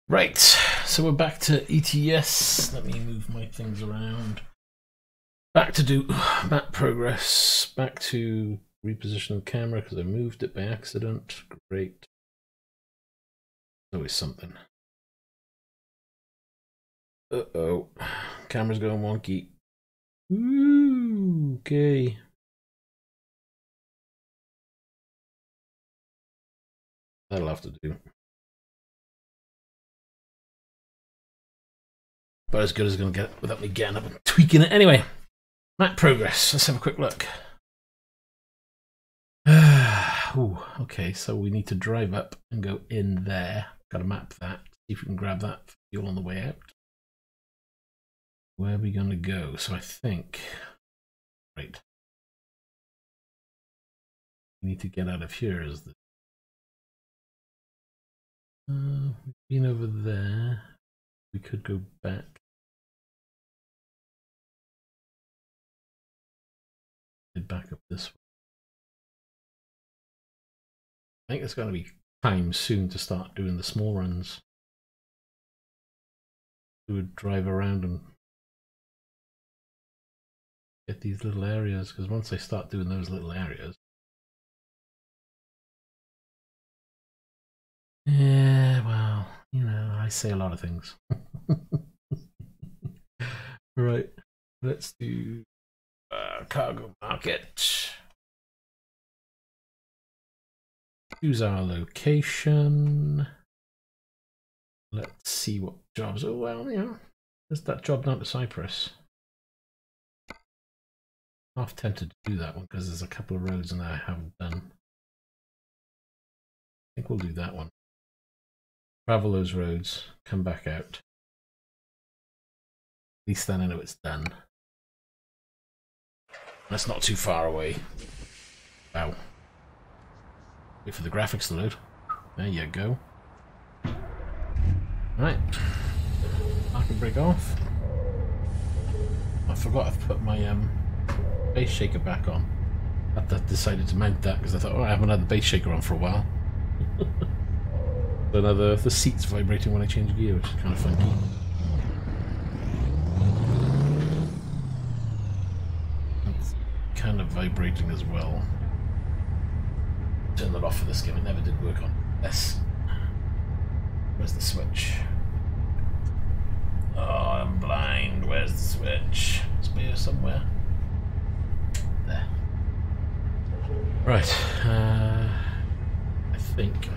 Right, so we're back to ETS. Let me move my things around. Back to do map progress. Back to reposition the camera because I moved it by accident. Great. Always something. Uh-oh. Camera's going wonky. Ooh, okay. That'll have to do. But as good as it's going to get without me getting up and tweaking it. Anyway, map progress. Let's have a quick look. Ooh, okay, so we need to drive up and go in there. Got to map that. See if we can grab that fuel on the way out. Where are we going to go? So I think... Right. We need to get out of here as the... we've been over there. We could go back. Head back up this way. I think it's going to be time soon to start doing the small runs. We would drive around and get these little areas, because once I start doing those little areas, yeah, well, you know, I say a lot of things. Right, let's do cargo market. Choose our location. Let's see what jobs. Oh, well, yeah, there's that job down to Cyprus. Half tempted to do that one because there's a couple of roads in there I haven't done. I think we'll do that one. Travel those roads, come back out. At least then I know it's done. That's not too far away. Wow. Wait for the graphics to load. There you go. Right. Handbrake off. I forgot I've put my bass shaker back on. I decided to mount that because I thought, oh, I haven't had the bass shaker on for a while. But now the seat's vibrating when I change gear, which is kind of funky. It's kind of vibrating as well. Turn that off for this game, it never did work on this. Where's the switch? Oh, I'm blind. Where's the switch? It's here somewhere. There. Right. I think.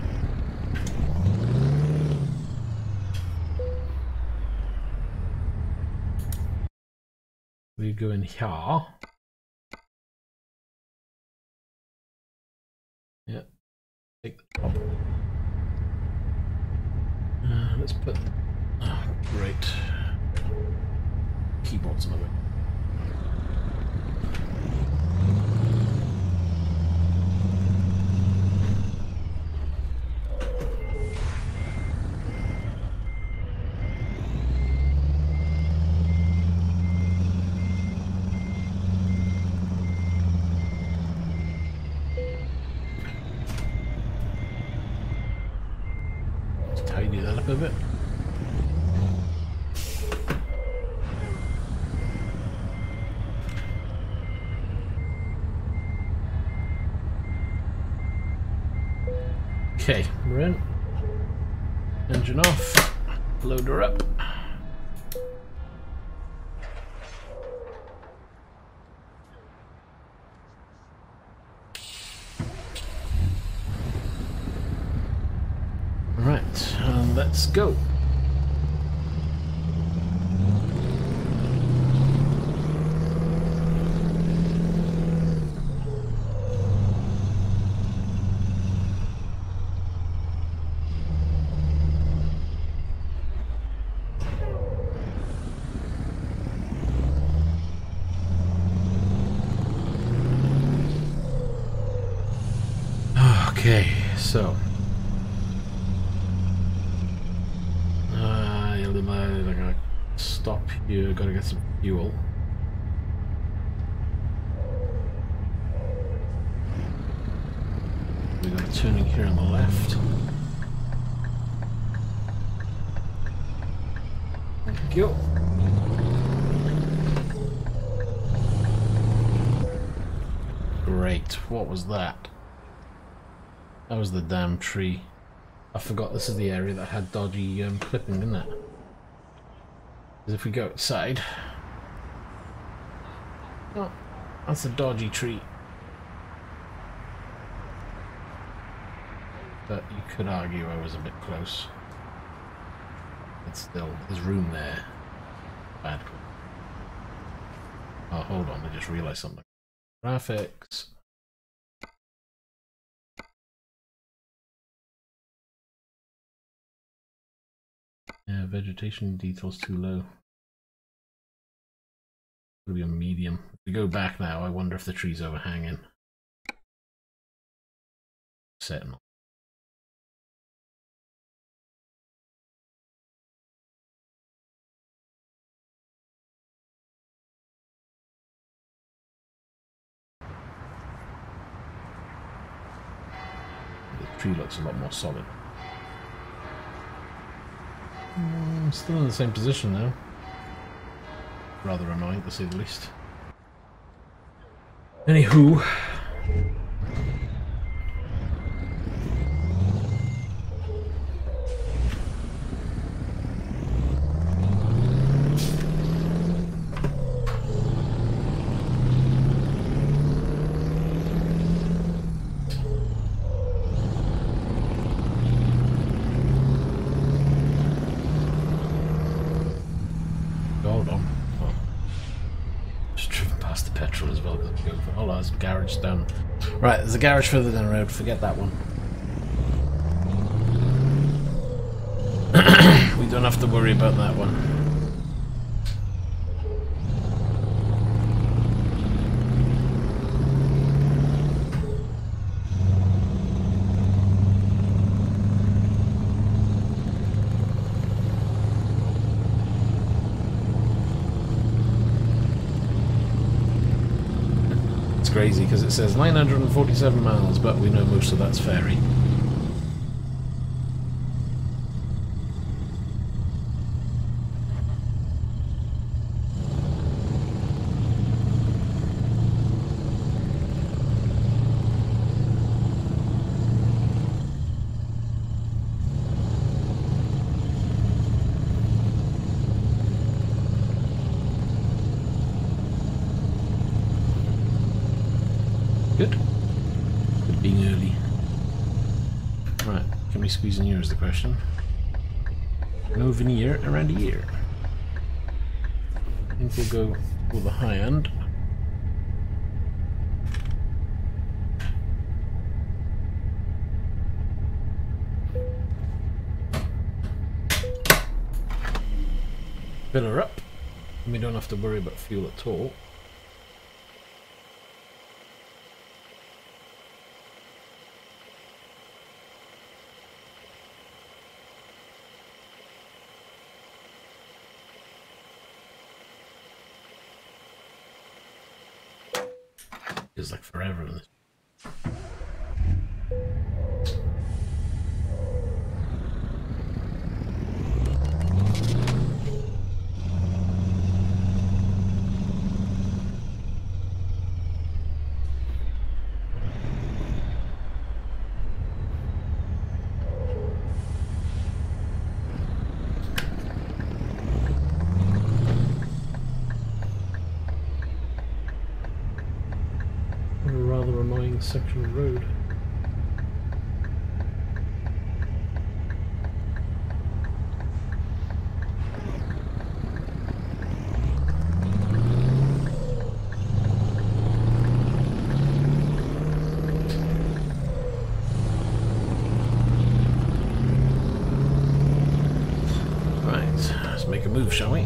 We go in here. Yeah. Take the top. Let's put. Oh, great. Keyboards in the way. Let's tidy that up a bit. Okay, we're in. Engine off. Load her up. Right, let's go. Okay, so I gotta stop here, gotta get some fuel. We got a turning here on the left. Go. Great. What was that? That was the damn tree. I forgot this is the area that had dodgy clipping, didn't it? Because if we go outside... Oh, that's a dodgy tree. But you could argue I was a bit close. But still, there's room there. Bad. Oh, hold on, I just realised something. Graphics. Yeah, vegetation details too low. It'll be a medium. If we go back now, I wonder if the tree's overhanging. Setting. The tree looks a lot more solid. I'm still in the same position now. Rather annoying to say the least. Anywho. Garage down. Right, there's a garage further down the road. Forget that one. We don't have to worry about that one. Crazy because it says 947 miles, but we know most of that's ferry. Good. Good being early. Right, can we squeeze in here is the question. No veneer around here. I think we'll go for the high end. Fill her up, and we don't have to worry about fuel at all. It's like forever in this. Section of road. Right, let's make a move, shall we?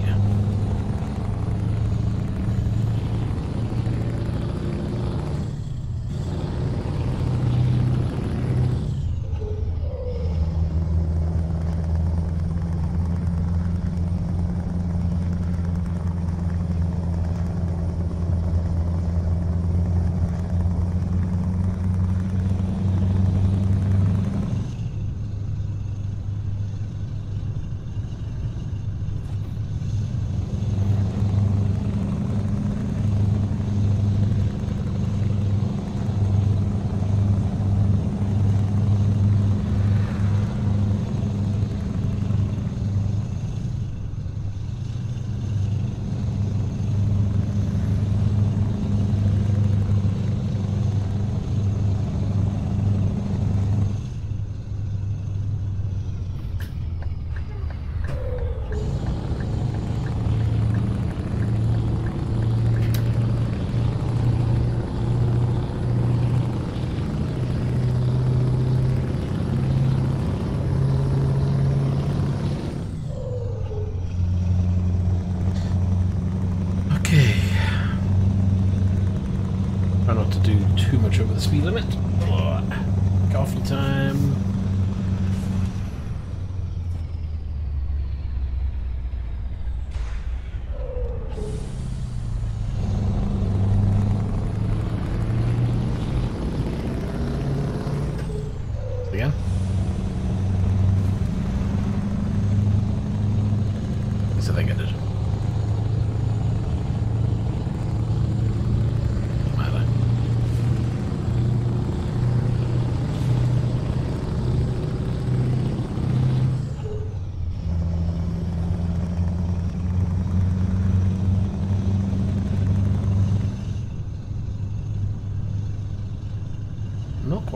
over the speed limit. Coffee time. Again. So they get it.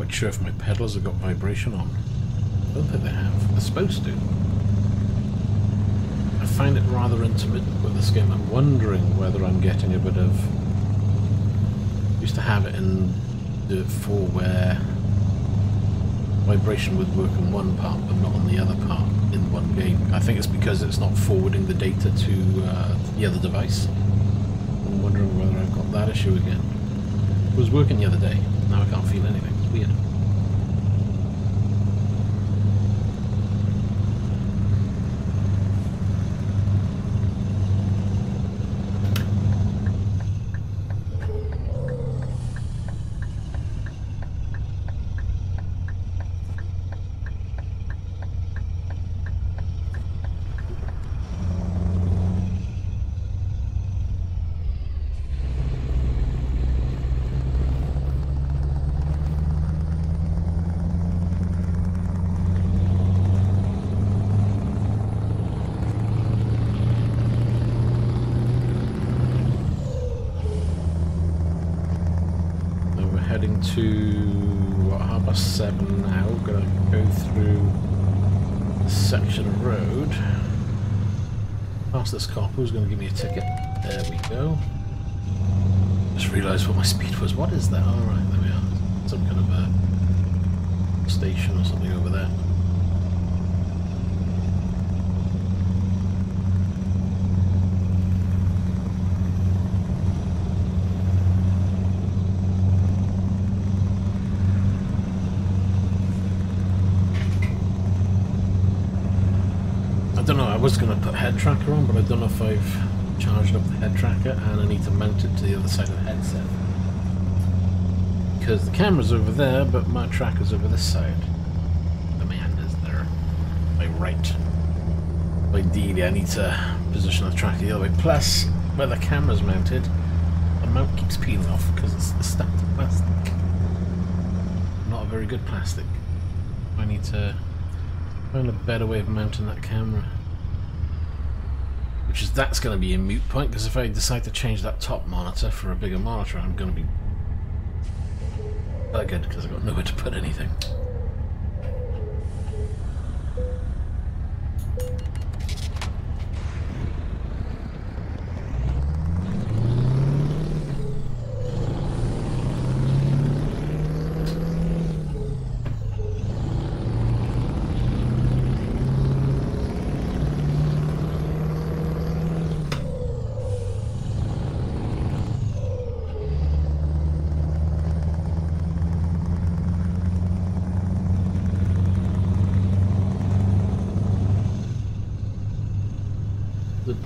Sure if my pedals have got vibration on. I don't think they have. They're supposed to. I find it rather intermittent with this game. I'm wondering whether I'm getting a bit of... I used to have it in Dirt 4 where vibration would work in one part but not on the other part in one game. I think it's because it's not forwarding the data to the other device. I'm wondering whether I've got that issue again. It was working the other day. Now I can't feel anything. It's weird. To 7 now. Gonna go through a section of road. Past this cop who's gonna give me a ticket. There we go. Just realised what my speed was. What is that? Alright, there we are. Some kind of a station or something over there. I don't know, I was going to put head tracker on, but I don't know if I've charged up the head tracker and I need to mount it to the other side of the headset. Because the camera's over there, but my tracker's over this side. The man is there. My right. Ideally, I need to position the tracker the other way. Plus, where the camera's mounted, the mount keeps peeling off because it's stuck to plastic. Not a very good plastic. I need to find a better way of mounting that camera. Which is, that's going to be a moot point, because if I decide to change that top monitor for a bigger monitor, I'm going to be buggered because I've got nowhere to put anything.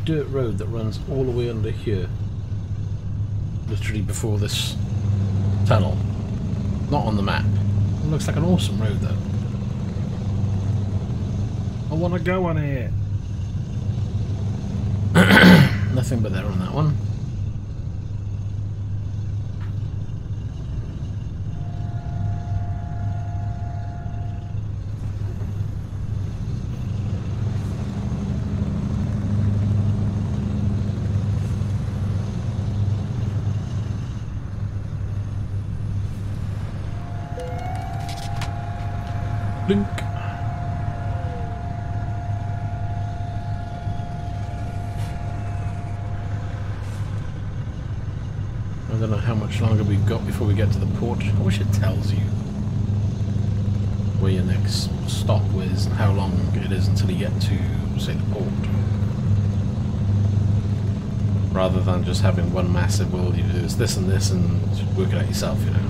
Dirt road that runs all the way under here, literally before this tunnel, not on the map. It looks like an awesome road though. I want to go on it. Nothing but there on that one. Blink. I don't know how much longer we've got before we get to the port. I wish it tells you where your next stop is and how long it is until you get to, say, the port. Rather than just having one massive, well, you do this and this and work it out yourself, you know.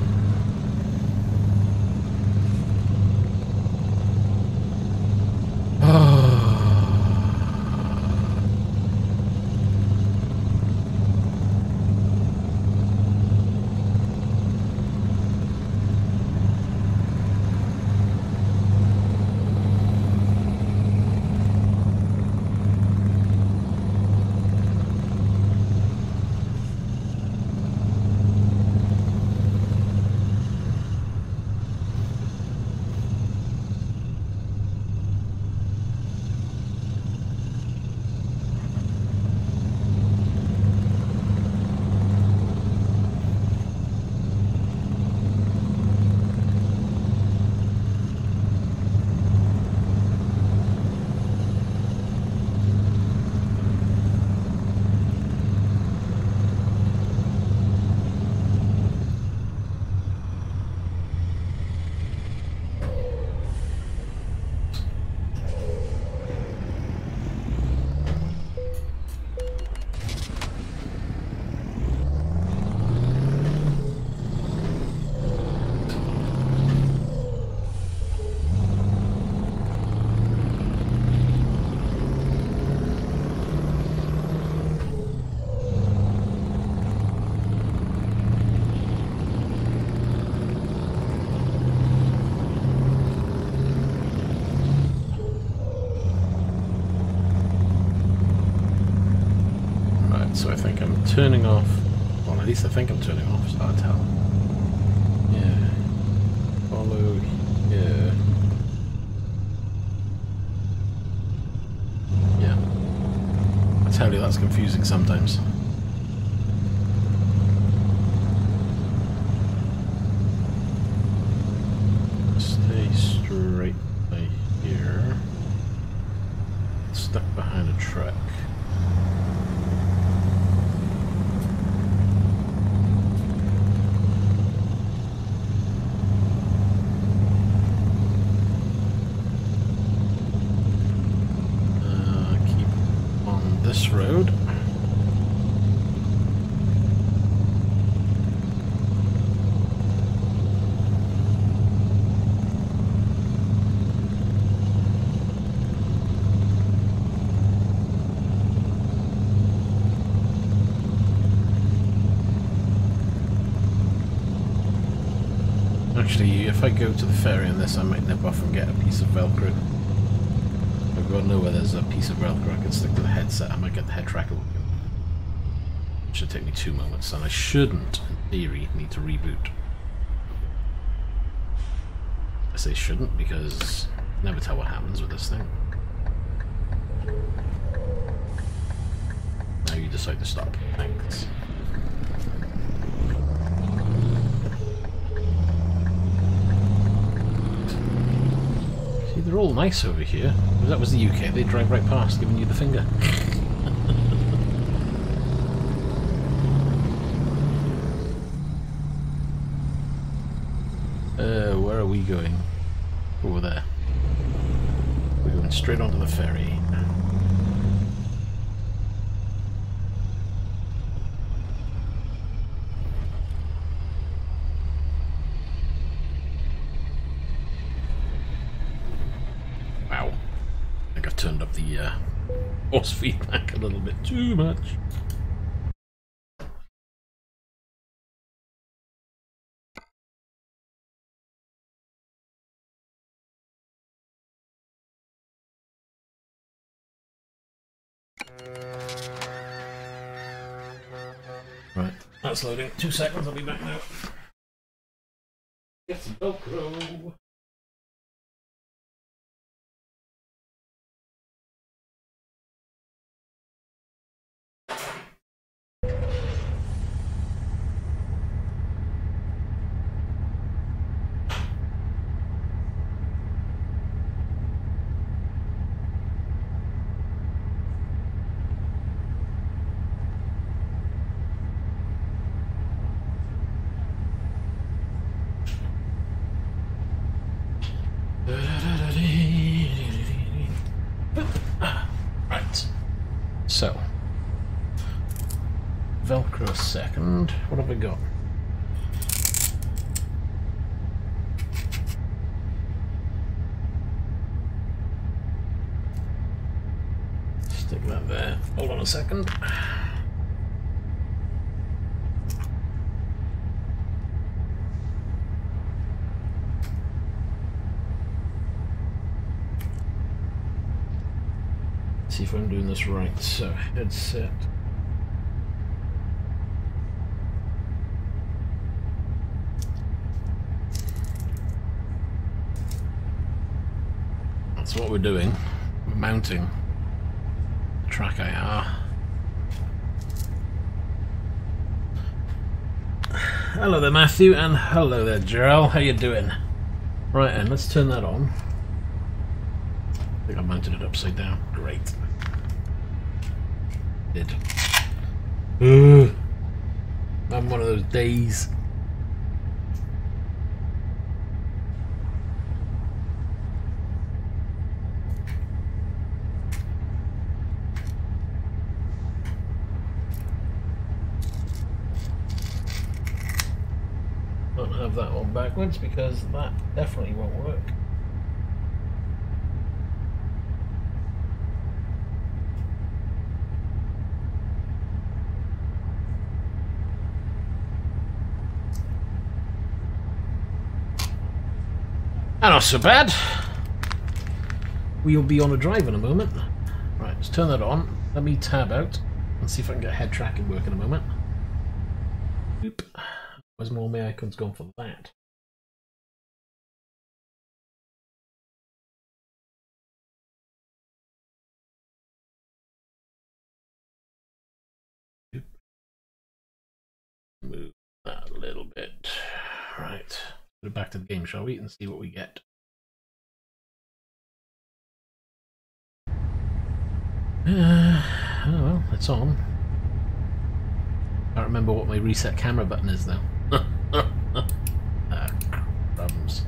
so I think I'm turning off. Well, at least I think I'm turning off. It's hard to tell. Yeah. Follow. Yeah. Yeah. I tell you, that's confusing sometimes. Stay straight by here. Stuck behind a truck. Keep on this road. Actually, if I go to the ferry on this, I might nip off and get a piece of Velcro. I've got to know where there's a piece of Velcro I can stick to the headset. I might get the head tracker working. It should take me 2 moments, and I shouldn't, in theory, need to reboot. I say shouldn't because you never tell what happens with this thing. Now you decide to stop. Thanks. They're all nice over here. If that was the UK, they'd drive right past, giving you the finger. Where are we going? Over there. We're going straight onto the ferry. Turned up the force feedback a little bit too much. Right, that's loading. 2 seconds, I'll be back now. Get some Velcro. Right, so Velcro a second. What have we got? Stick that there. Hold on a second. See if I'm doing this right. So, headset. That's what we're doing. We're mounting the track IR. Hello there, Matthew, and hello there, Gerald. How you doing? Right, and let's turn that on. I think I mounted it upside down. Great. Did. I'm one of those days. Don't have that on backwards because that definitely won't work. Not so bad. We'll be on a drive in a moment. Right, let's turn that on. Let me tab out. Let's see if I can get head tracking work in a moment. Oop. Where's more my icons gone for that? Oop. Move that a little bit. Right. Put it back to the game, shall we? And see what we get. Oh well, it's on. I can't remember what my reset camera button is though. Crumbs.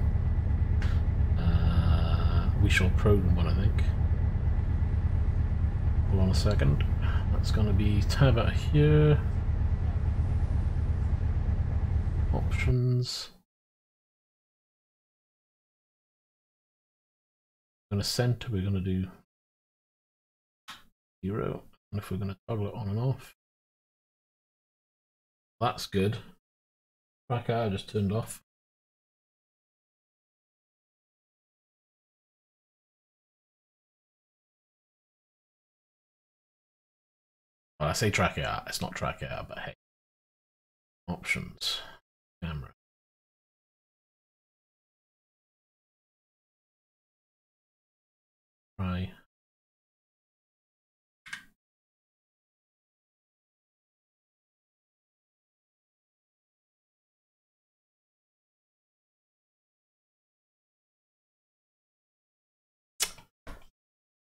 We shall program one, I think. Hold on a second. That's going to be tab out here. Options. We're going to center. We're going to do 0. And if we're going to toggle it on and off, that's good. Tracker I just turned off. Well, I say tracker out, it's not tracker out, but hey. Options, camera. Try.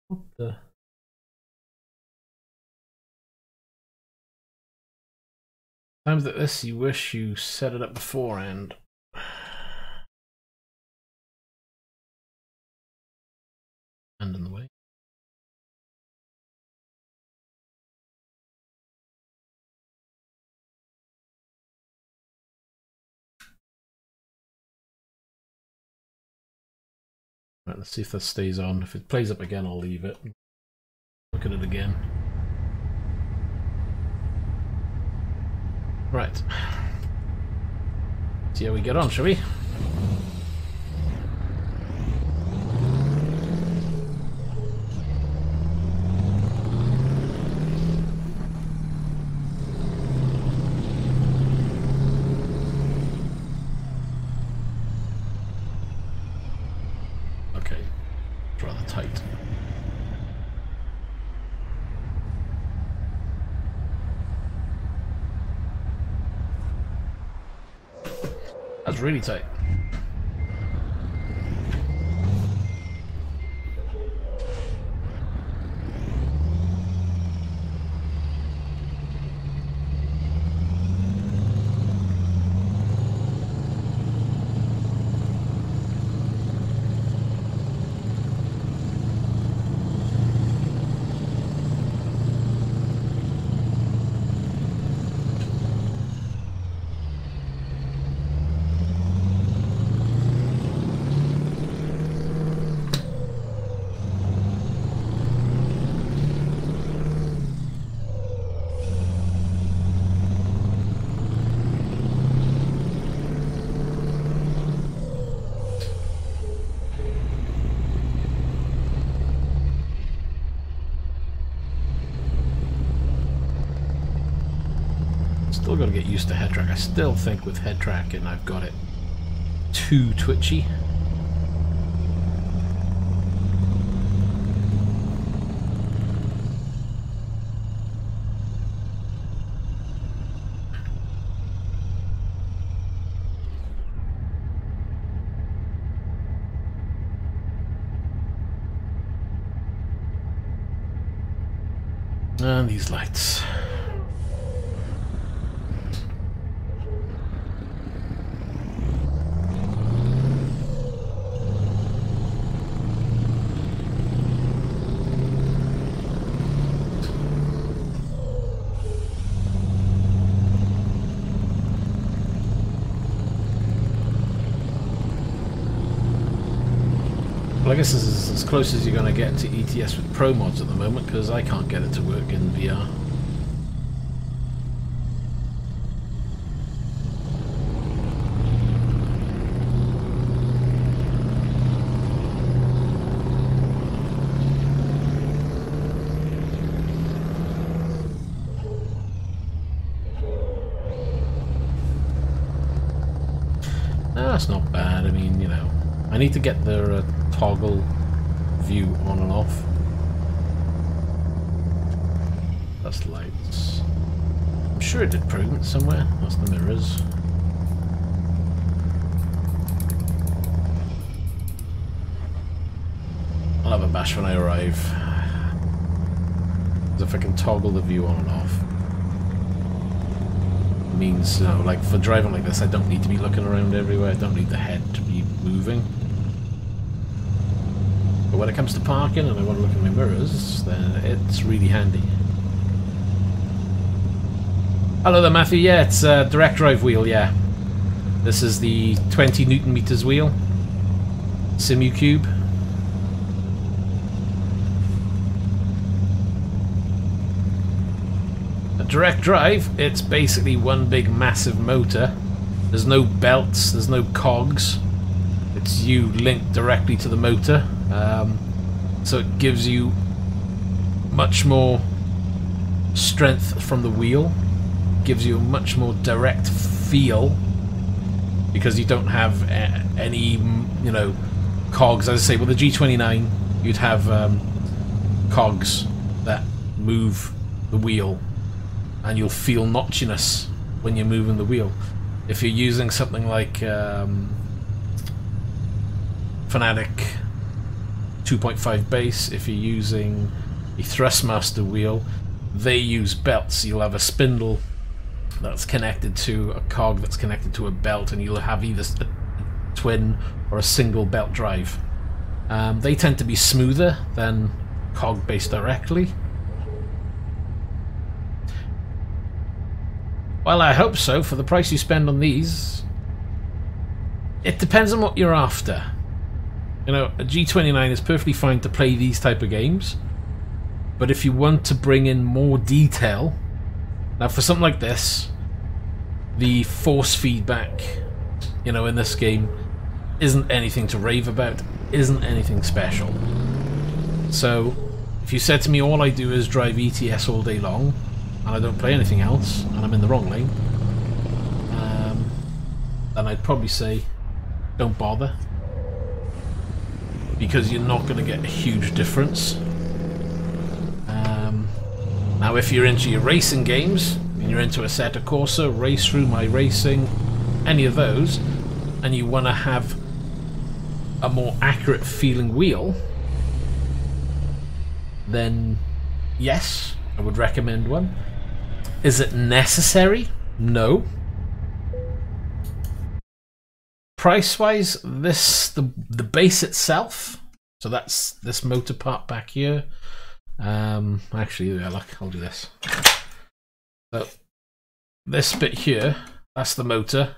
What the? Times like this, you wish you set it up beforehand. And in the way. Right, let's see if this stays on. If it plays up again, I'll leave it. Look at it again. Right. See how we get on, shall we? Okay. It's rather tight. That's really tight. Still got to get used to head track. I still think with head tracking I've got it too twitchy. And these lights. I guess this is as close as you're going to get to ETS with promods at the moment, because I can't get it to work in VR. That's not bad. I mean, you know, I need to get the toggle view on and off. That's lights. I'm sure it did prudence somewhere. That's the mirrors. I'll have a bash when I arrive. Because if I can toggle the view on and off, it means, you know, like for driving like this, I don't need to be looking around everywhere. I don't need the head to be moving. But when it comes to parking and I want to look at my mirrors, then it's really handy. Hello there, Matthew. Yeah, it's a direct drive wheel, yeah. This is the 20 Newton meters wheel. Simucube. A direct drive, it's basically one big massive motor. There's no belts, there's no cogs. It's you linked directly to the motor. So it gives you much more strength from the wheel. Gives you a much more direct feel because you don't have any, you know, cogs. As I say, with the G29, you'd have cogs that move the wheel, and you'll feel notchiness when you're moving the wheel. If you're using something like Fanatec 2.5 base, if you're using a Thrustmaster wheel, they use belts. You'll have a spindle that's connected to a cog that's connected to a belt, and you'll have either a twin or a single belt drive. They tend to be smoother than cog based directly. Well, I hope so. For the price you spend on these, it depends on what you're after. You know, a G29 is perfectly fine to play these type of games, but if you want to bring in more detail, now for something like this, the force feedback, you know, in this game isn't anything to rave about, isn't anything special. So if you said to me all I do is drive ETS all day long and I don't play anything else and I'm in the wrong lane, then I'd probably say don't bother, because you're not going to get a huge difference. Now if you're into your racing games, and you're into Assetto Corsa, Race Room, iRacing, any of those, and you want to have a more accurate feeling wheel, then yes, I would recommend one. Is it necessary? No. Price-wise, the base itself, so that's this motor part back here. Actually, yeah, look, I'll do this. So this bit here, that's the motor.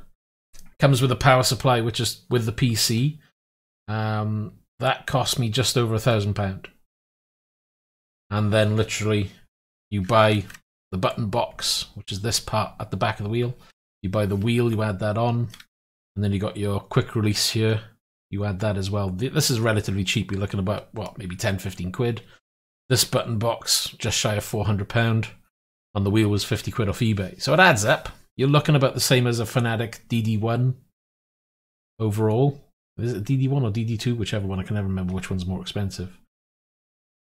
Comes with a power supply, which is with the PC. That cost me just over £1,000. And then literally, you buy the button box, which is this part at the back of the wheel. You buy the wheel, you add that on, and then you got your quick release here. You add that as well. This is relatively cheap. You're looking about, what, maybe 10-15 quid. This button box, just shy of £400, and the wheel was 50 quid off eBay. So it adds up. You're looking about the same as a Fanatec DD1 overall. Is it DD1 or DD2? Whichever one. I can never remember which one's more expensive.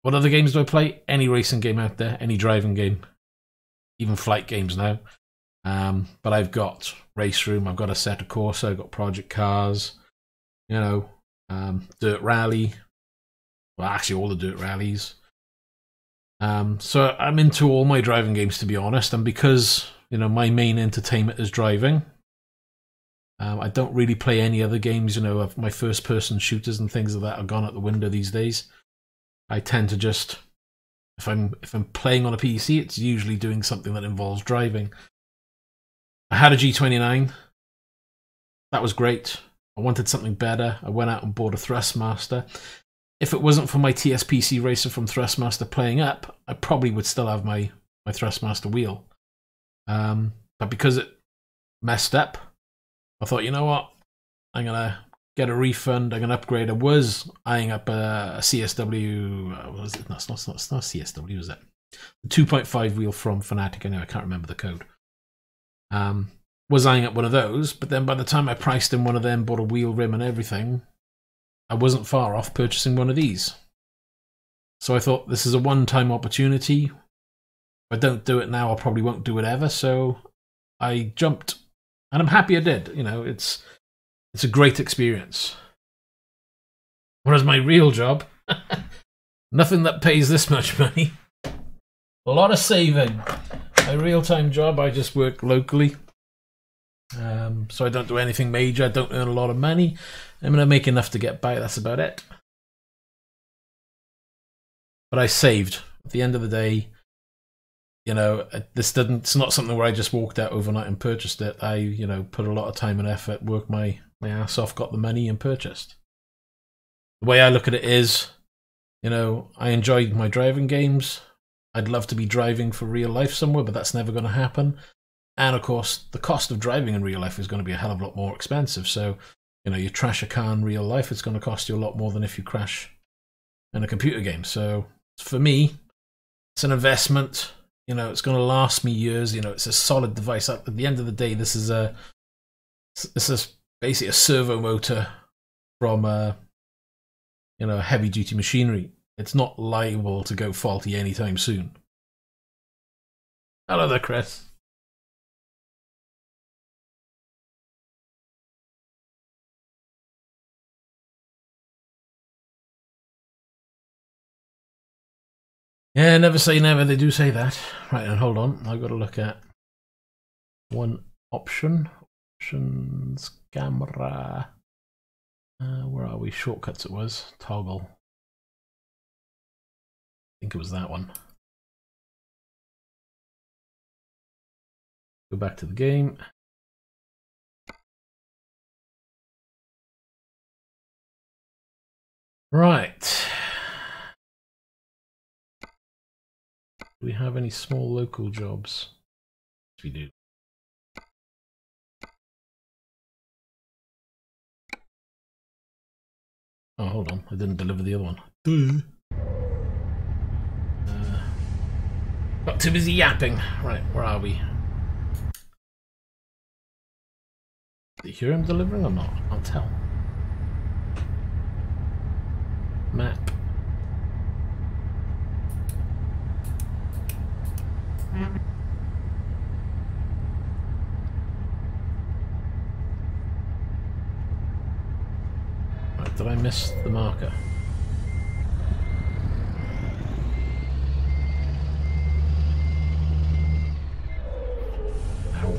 What other games do I play? Any racing game out there, any driving game, even flight games now. But I've got Race Room, I've got Assetto Corsa, I've got Project Cars, you know, Dirt Rally. Well, actually all the Dirt Rallies. So I'm into all my driving games, to be honest, and because, you know, my main entertainment is driving, I don't really play any other games. You know, my first-person shooters and things like that are gone out the window these days. I tend to just, if I'm playing on a PC, it's usually doing something that involves driving. I had a G29. That was great. I wanted something better. I went out and bought a Thrustmaster. If it wasn't for my TSPC racer from Thrustmaster playing up, I probably would still have my Thrustmaster wheel. But because it messed up, I thought, you know what? I'm going to get a refund. I'm going to upgrade. I was eyeing up a CSW. What was it? No, it's not CSW, is it? The 2.5 wheel from Fanatec. I know, I can't remember the code. was eyeing up one of those, but then by the time I priced in one of them, bought a wheel rim and everything, I wasn't far off purchasing one of these. So I thought, this is a one-time opportunity. If I don't do it now, I probably won't do it ever. So I jumped, and I'm happy I did. You know, it's a great experience. Whereas my real job, nothing that pays this much money. A lot of saving. My real-time job, I just work locally. So I don't do anything major. I don't earn a lot of money. I mean, I make enough to get by. That's about it. But I saved. At the end of the day, you know, it's not something where I just walked out overnight and purchased it. I, you know, put a lot of time and effort, worked my ass off, got the money and purchased. The way I look at it is, you know, I enjoy my driving games. I'd love to be driving for real life somewhere, but that's never going to happen. And of course, the cost of driving in real life is going to be a hell of a lot more expensive. So, you know, you trash a car in real life, it's going to cost you a lot more than if you crash in a computer game. So for me, it's an investment. You know, it's going to last me years. You know, it's a solid device. At the end of the day, this is basically a servo motor from you know, heavy duty machinery. It's not liable to go faulty anytime soon. Hello there, Chris. Yeah, never say never. They do say that. Right, and hold on. I've got to look at one option. Options, camera. Where are we? Shortcuts it was. Toggle. I think it was that one. Go back to the game. Right. Do we have any small local jobs? Yes, we do. Oh, hold on. I didn't deliver the other one. Got too busy yapping. Right, where are we? Did you hear him delivering or not? I can't tell. Map. Right, did I miss the marker? Ow.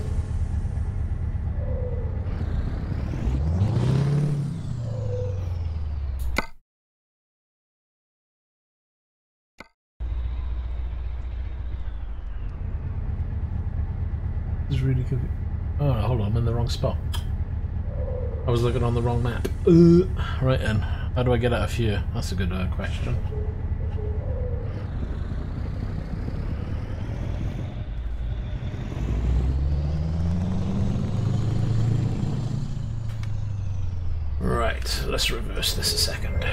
This is really good. Oh, no, hold on, I'm in the wrong spot. I was looking on the wrong map. Right then, how do I get out of here? That's a good question. Right, let's reverse this a second.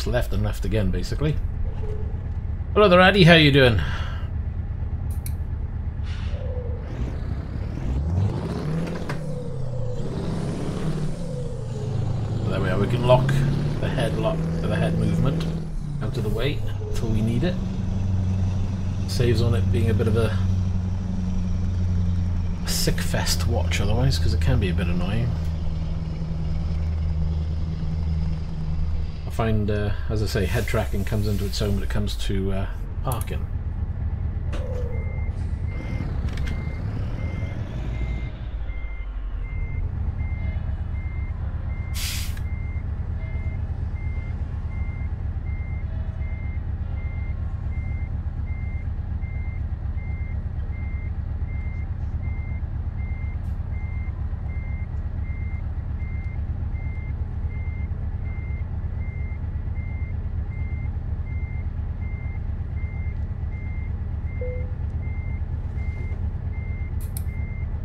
Left and left again, basically. Hello there, Addy. How you doing? There we are. We can lock the head movement out of the way until we need it. Saves on it being a bit of a sick fest to watch otherwise, because it can be a bit annoying. I find, as I say, head tracking comes into its own when it comes to parking.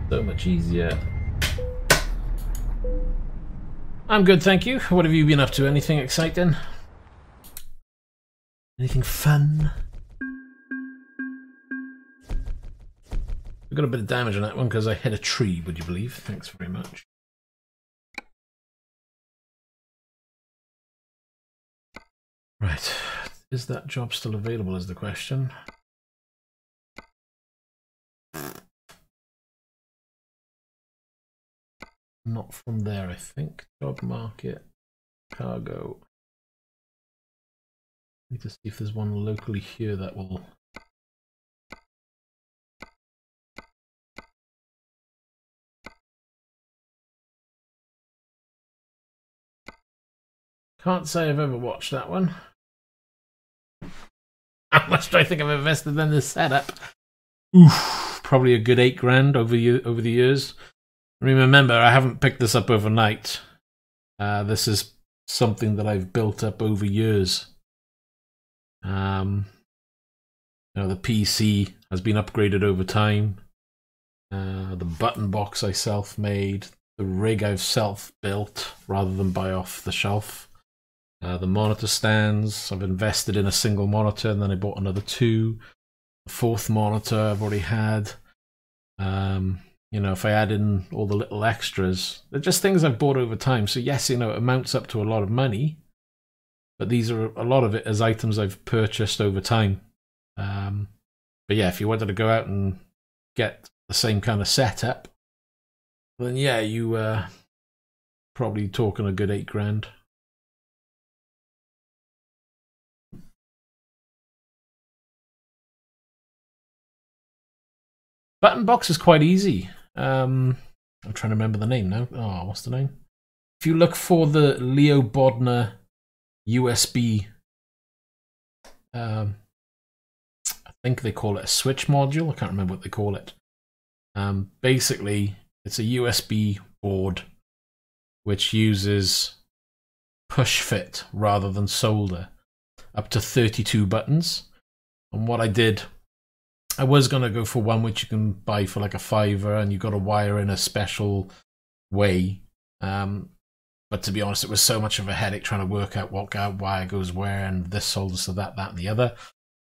So much easier. I'm good, thank you. What have you been up to? Anything exciting? Anything fun? We got a bit of damage on that one because I hit a tree, would you believe? Thanks very much. Right. Is that job still available is the question. Not from there, I think. Job market, cargo. Need to see if there's one locally here that will. Can't say I've ever watched that one. How much do I think I've invested in this setup? Oof, probably a good $8 over the years. Remember, I haven't picked this up overnight. This is something that I've built up over years. You know, the PC has been upgraded over time. The button box I self-made. The rig I've self-built rather than buy off the shelf. The monitor stands, I've invested in a single monitor and then I bought another 2. The 4th monitor I've already had. You know, if I add in all the little extras, they're just things I've bought over time. So yes, you know, it amounts up to a lot of money, but these are a lot of it as items I've purchased over time. But yeah, if you wanted to go out and get the same kind of setup, then yeah, you probably talking a good $8. Button box is quite easy. I'm trying to remember the name now. Oh, what's the name? If you look for the Leo Bodner USB, I think they call it a switch module. I can't remember what they call it. Basically, it's a USB board which uses push fit rather than solder, up to 32 buttons. And what I did, I was going to go for one which you can buy for like a $5 and you've got to wire in a special way. But to be honest, it was so much of a headache trying to work out what wire goes where and this solders to that, that and the other.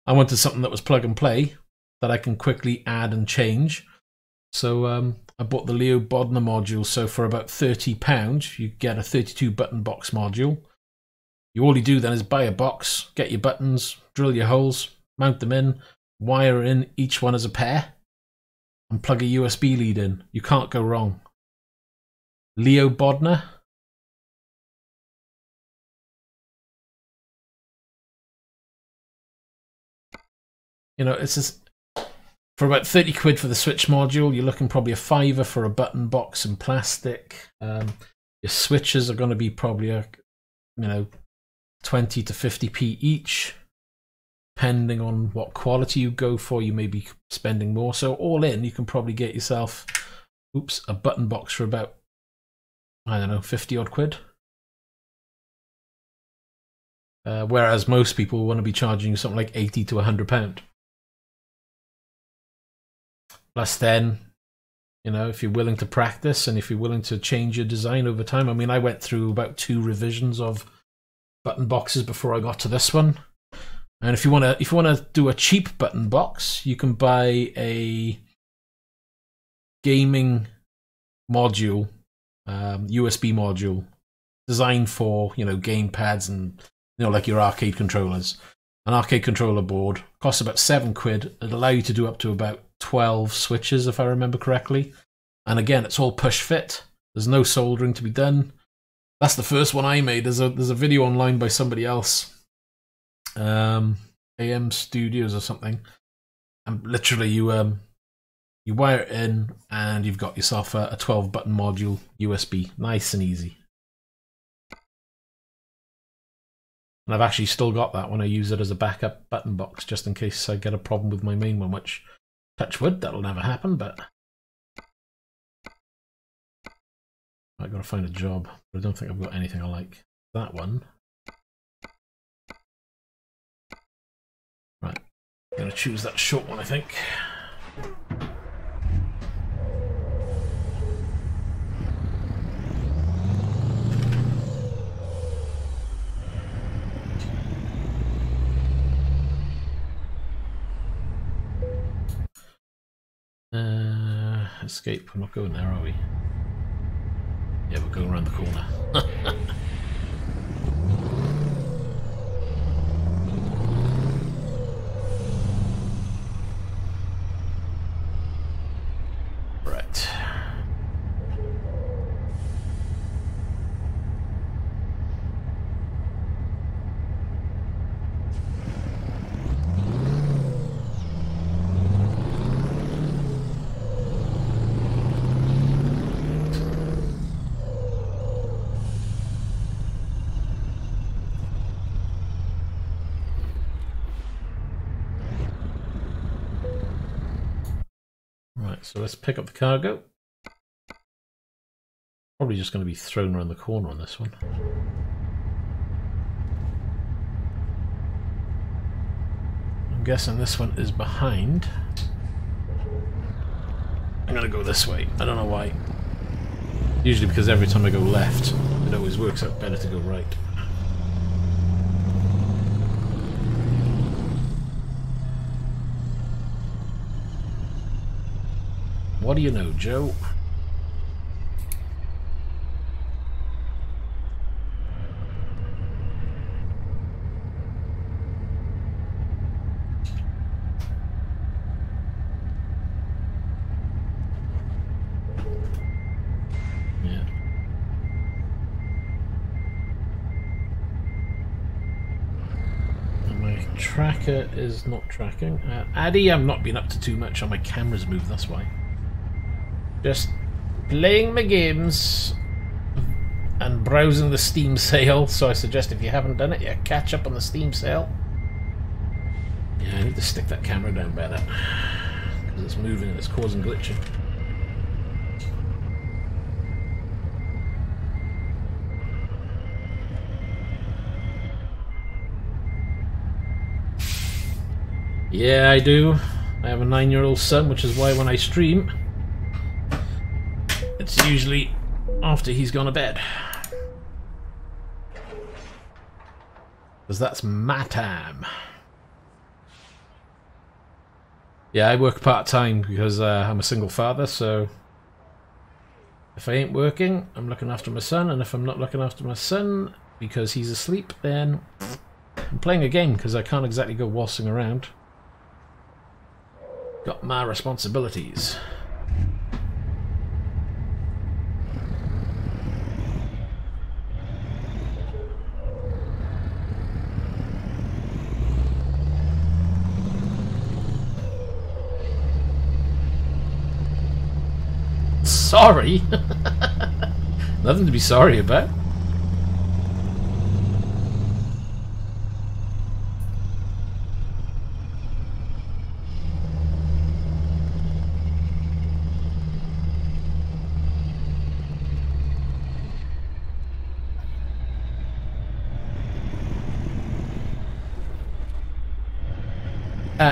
I wanted something that was plug and play that I can quickly add and change. So I bought the Leo Bodner module. So for about £30, you get a 32 button box module. All you do then is buy a box, get your buttons, drill your holes, mount them in, wire in each one as a pair, and plug a USB lead in. You can't go wrong. Leo Bodner. You know, it's just for about 30 quid for the switch module. You're looking probably a $5 for a button box and plastic. Your switches are going to be probably a, you know, 20 to 50p each. Depending on what quality you go for, you may be spending more. So all in, you can probably get yourself, a button box for about, I don't know, 50 odd quid. Whereas most people want to be charging you something like 80 to £100. Plus then, you know, if you're willing to practice and if you're willing to change your design over time. I mean, I went through about 2 revisions of button boxes before I got to this one. And if you wanna do a cheap button box, you can buy a gaming module, USB module, designed for, you know, game pads and, you know, like your arcade controllers. An arcade controller board costs about 7 quid. It'll allow you to do up to about 12 switches, if I remember correctly. And again, it's all push fit. There's no soldering to be done. That's the first one I made. There's a video online by somebody else. AM Studios or something, and literally you wire it in and you've got yourself a 12 button module USB, nice and easy. And I've actually still got that when I use it as a backup button box, just in case I get a problem with my main one, which, touch wood, that'll never happen, but I've got to find a job. But I don't think I've got anything I like. That one. Right, I'm going to choose that short one, I think. escape. We're not going there, are we? Yeah, we're going around the corner. Right. So let's pick up the cargo. Probably just going to be thrown around the corner on this one. I'm guessing this one is behind. I'm going to go this way. I don't know why. Usually because every time I go left, it always works out better to go right. What do you know, Joe? Yeah. And my tracker is not tracking. Addy, I'm not being up to too much on my camera's moved, that's why. Just playing my games and browsing the Steam sale, so I suggest if you haven't done it yet, catch up on the Steam sale. Yeah, I need to stick that camera down better because it's moving and it's causing glitching. Yeah, I do. I have a 9-year-old son, which is why when I stream, it's usually after he's gone to bed. Because that's my time. Yeah, I work part-time because I'm a single father, so if I ain't working, I'm looking after my son, and if I'm not looking after my son because he's asleep, then I'm playing a game because I can't exactly go waltzing around. Got my responsibilities. Sorry? Nothing to be sorry about.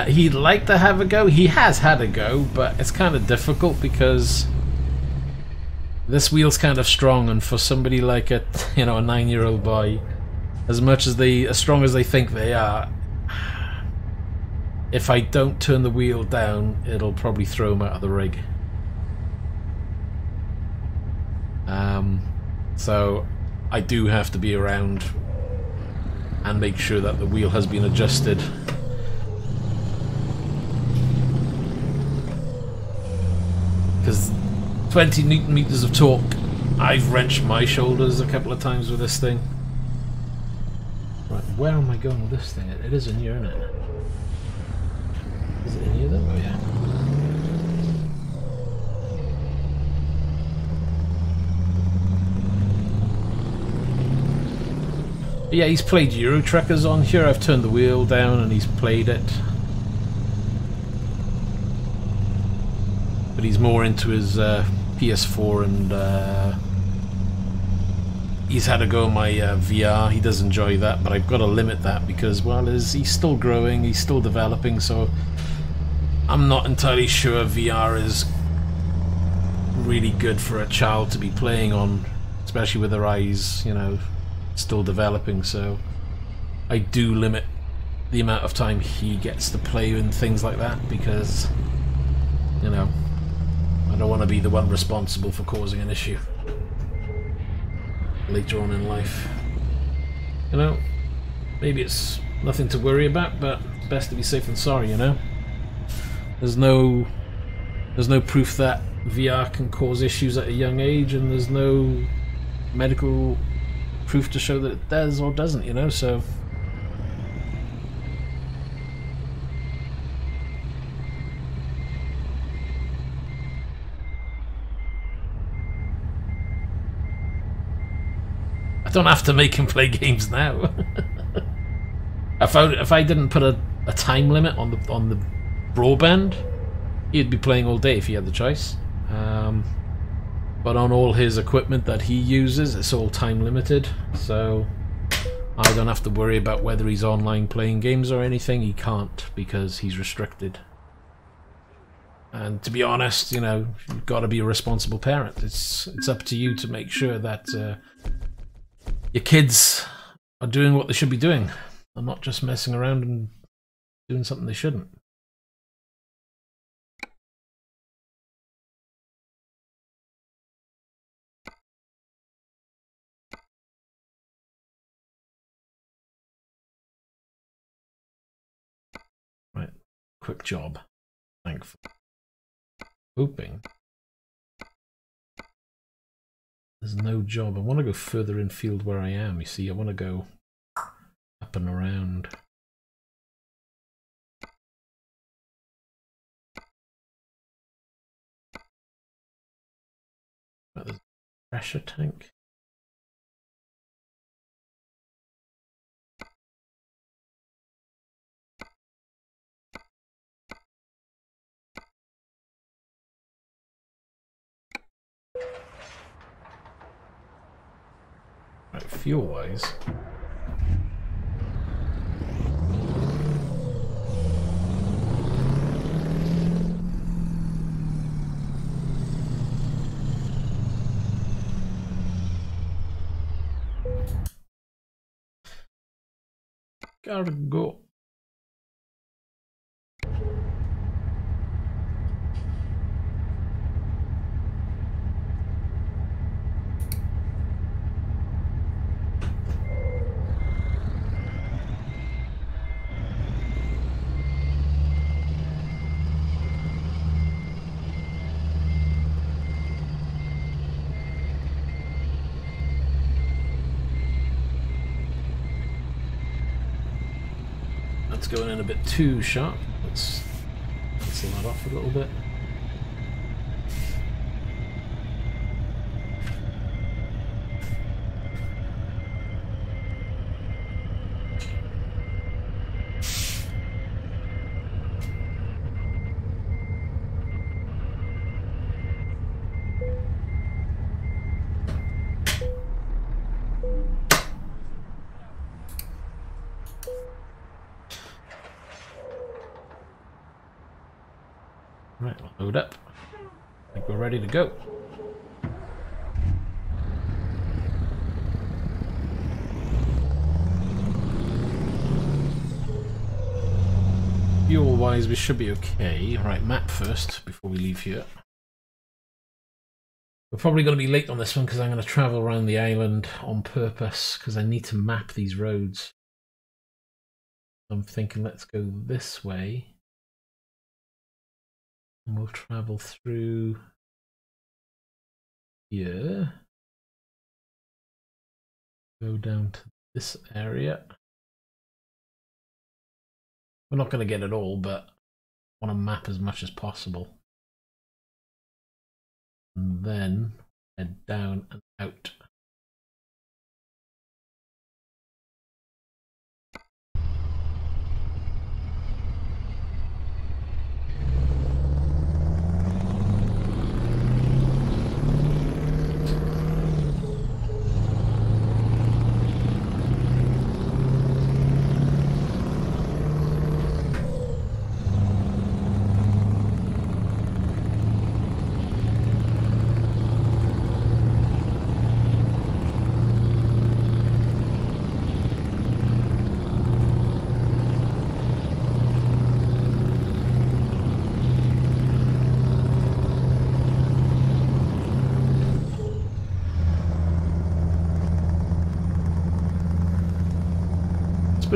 He'd like to have a go. He has had a go, but it's kind of difficult because this wheel's kind of strong, and for somebody like a 9-year-old boy, as strong as they think they are, if I don't turn the wheel down, it'll probably throw him out of the rig. So I do have to be around and make sure that the wheel has been adjusted. Because 20 Newton meters of torque, I've wrenched my shoulders a couple of times with this thing. Right, where am I going with this thing? It is in here, isn't it? Is it in here though? Oh yeah. But yeah, he's played Euro Truckers on here. I've turned the wheel down and he's played it. But he's more into his PS4 and he's had a go at my VR. He does enjoy that, but I've got to limit that because, well, he's still growing, he's still developing, so I'm not entirely sure VR is really good for a child to be playing on, especially with their eyes, still developing. So I do limit the amount of time he gets to play and things like that because, I don't want to be the one responsible for causing an issue later on in life. You know, maybe it's nothing to worry about, but it's best to be safe than sorry, you know? There's no proof that VR can cause issues at a young age, and there's no medical proof to show that it does or doesn't, you know, so... I don't have to make him play games now. If I didn't put a time limit on the broadband, he'd be playing all day if he had the choice. But on all his equipment that he uses, it's all time limited, so I don't have to worry about whether he's online playing games or anything. He can't, because he's restricted. And to be honest, you know, you've got to be a responsible parent. It's up to you to make sure that your kids are doing what they should be doing, and not just messing around and doing something they shouldn't. Right, quick job. Thankful. Hoping there's no job. I want to go further in field where I am. You see, I want to go up and around. Right, there's a pressure tank. Right, fuel-wise, gotta go. Going in a bit too sharp. Let's cancel that off a little bit. Right, we'll load up. I think we're ready to go. Fuel-wise, we should be okay. Right, map first before we leave here. We're probably going to be late on this one because I'm going to travel around the island on purpose because I need to map these roads. I'm thinking let's go this way. And we'll travel through here. Go down to this area. We're not going to get it all, but I want to map as much as possible. And then head down and out.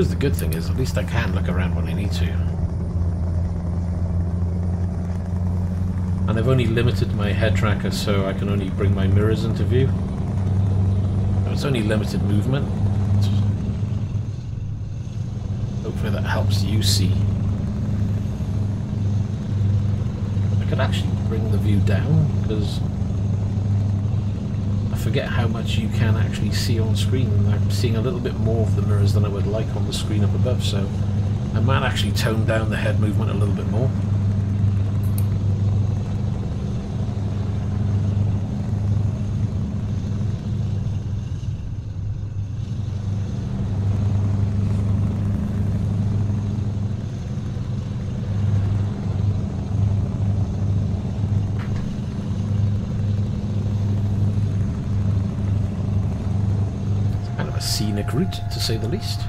suppose the good thing is at least I can look around when I need to. And I've only limited my head tracker so I can only bring my mirrors into view. So it's only limited movement. Hopefully that helps you see. I could actually bring the view down because I forget how much you can actually see on screen, and I'm seeing a little bit more of the mirrors than I would like on the screen up above, so I might actually tone down the head movement a little bit more. Scenic route, to say the least.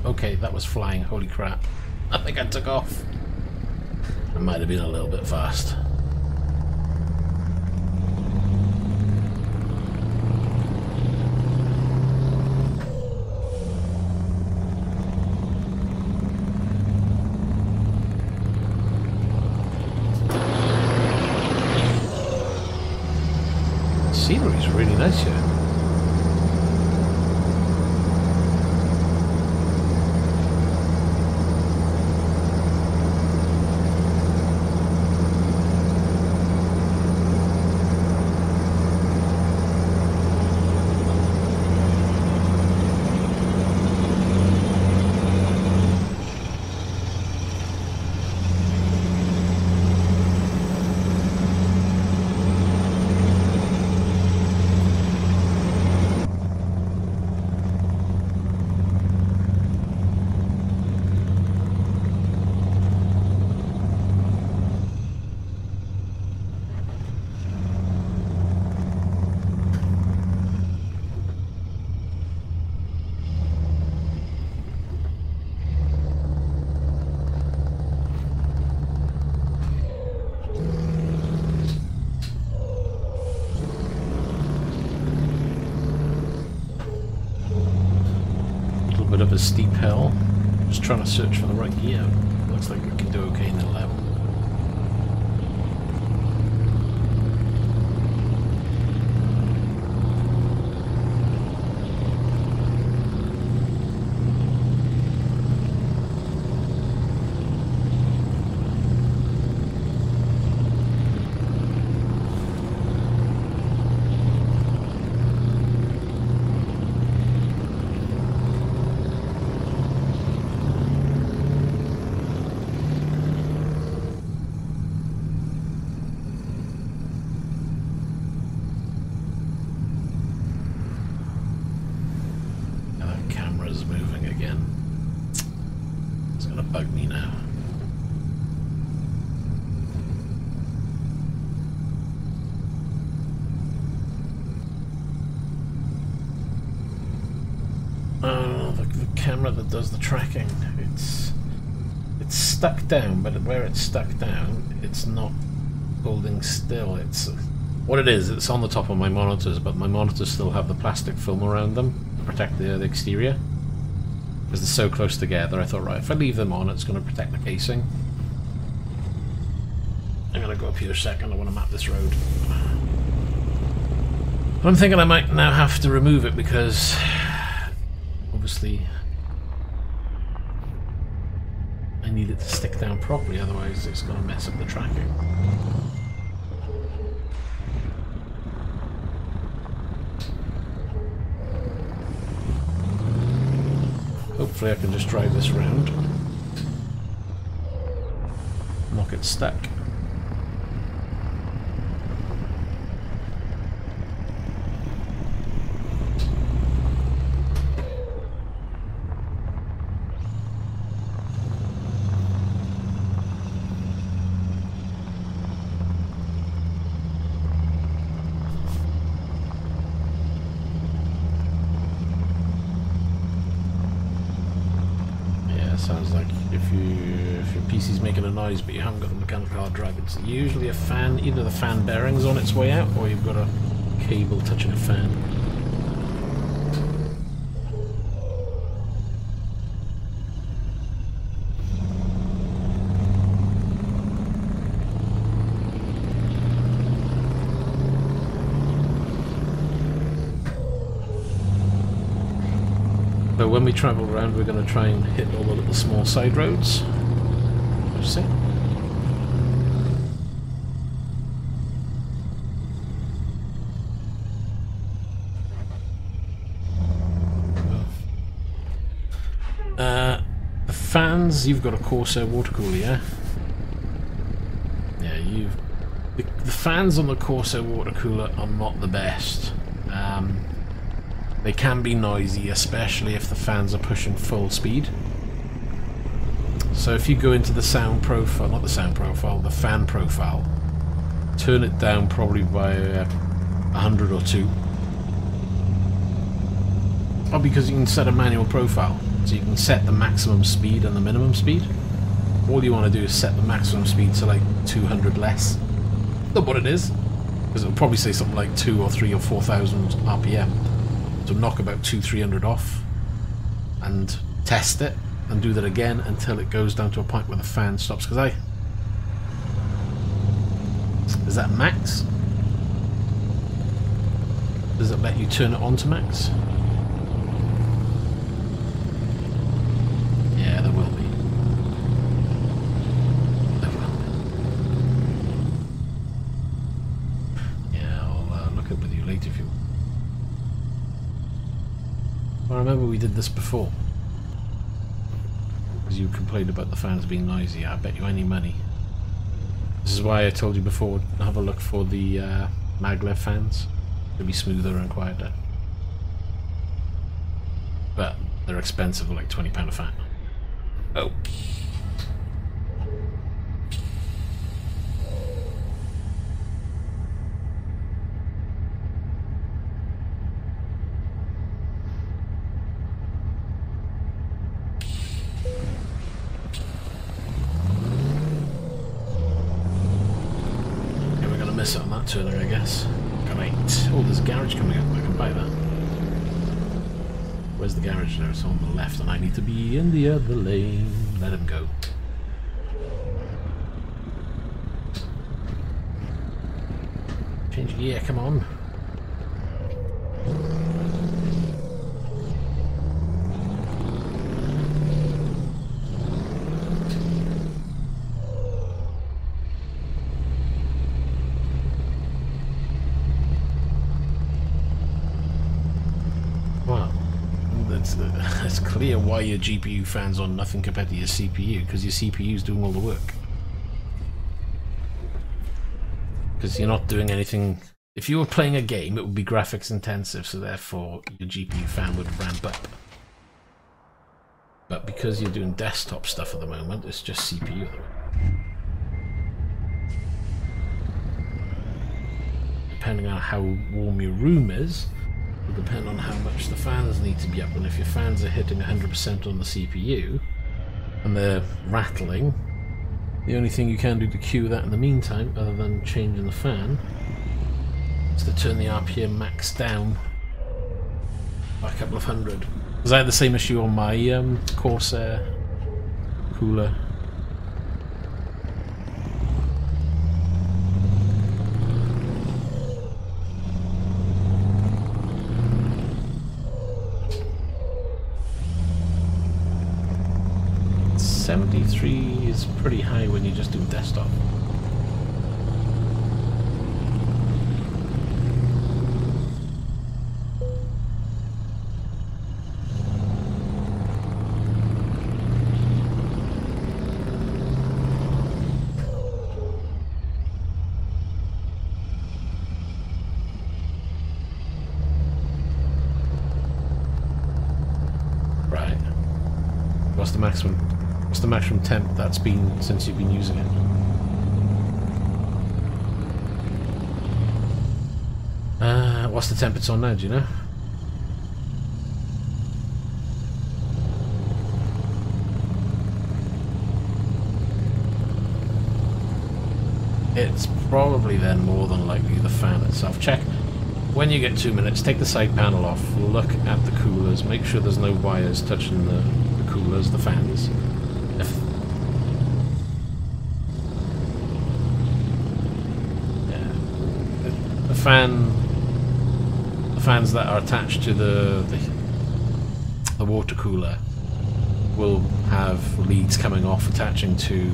Okay, that was flying, holy crap. I think I took off. I might have been a little bit fast. Scenery's really nice here. Bit of a steep hill. Just trying to search for the right gear. Looks like we can do okay in the level. Moving again. It's gonna bug me now. Oh, the camera that does the tracking. It's stuck down, but where it's stuck down, it's not holding still. It's what it is. It's on the top of my monitors, but my monitors still have the plastic film around them to protect the exterior. Because they're so close together, I thought, right, if I leave them on, it's going to protect the casing. I'm going to go up here a second, I want to map this road. But I'm thinking I might now have to remove it because, obviously, I need it to stick down properly, otherwise it's going to mess up the tracking. Hopefully I can just drive this round. Knock it stuck. sounds like if your PC's making a noise but you haven't got a mechanical hard drive, it's usually a fan. Either the fan bearing's on its way out or you've got a cable touching a fan. So when we travel around, we're going to try and hit all the little small side roads. You see? The fans, you've got a Corsair water cooler, yeah? Yeah, the fans on the Corsair water cooler are not the best. They can be noisy, especially if the fans are pushing full speed. So if you go into the sound profile, not the sound profile, the fan profile, turn it down probably by 100 or 2. Oh, because you can set a manual profile, so you can set the maximum speed and the minimum speed. All you want to do is set the maximum speed to like 200 less than what it is, because it'll probably say something like 2 or 3 or 4,000 RPM. So knock about 200-300 off and test it and do that again until it goes down to a point where the fan stops. Because is that max? Does it let you turn it on to max? Yeah, there will be. There will be. Yeah, I'll look at it with you later if you want. I remember we did this before. Because you complained about the fans being noisy. I bet you any money. This is why I told you before, have a look for the maglev fans. They'll be smoother and quieter. But they're expensive, like £20 a fan. Oh. Miss it on that turner, I guess. Great. Oh, there's a garage coming up. I can buy that. Where's the garage there? It's on the left and I need to be in the other lane. Let him go. Change gear, come on. It's clear why your GPU fan's on nothing compared to your CPU, because your CPU's doing all the work. Because you're not doing anything. If you were playing a game, it would be graphics intensive, so therefore your GPU fan would ramp up. But because you're doing desktop stuff at the moment, it's just CPU. Depending on how warm your room is, will depend on how much the fans need to be up, and if your fans are hitting 100% on the CPU and they're rattling, the only thing you can do to cue that in the meantime, other than changing the fan, is to turn the RPM max down by a couple of hundred. Because I had the same issue on my Corsair cooler. .73 is pretty high when you're just doing desktop. Right. What's the maximum? What's the maximum temp that's been since you've been using it? What's the temp it's on now, do you know? it's probably then more than likely the fan itself. Check when you get 2 minutes, take the side panel off, look at the coolers, make sure there's no wires touching the coolers, the fans. The fans that are attached to the water cooler will have leads coming off attaching to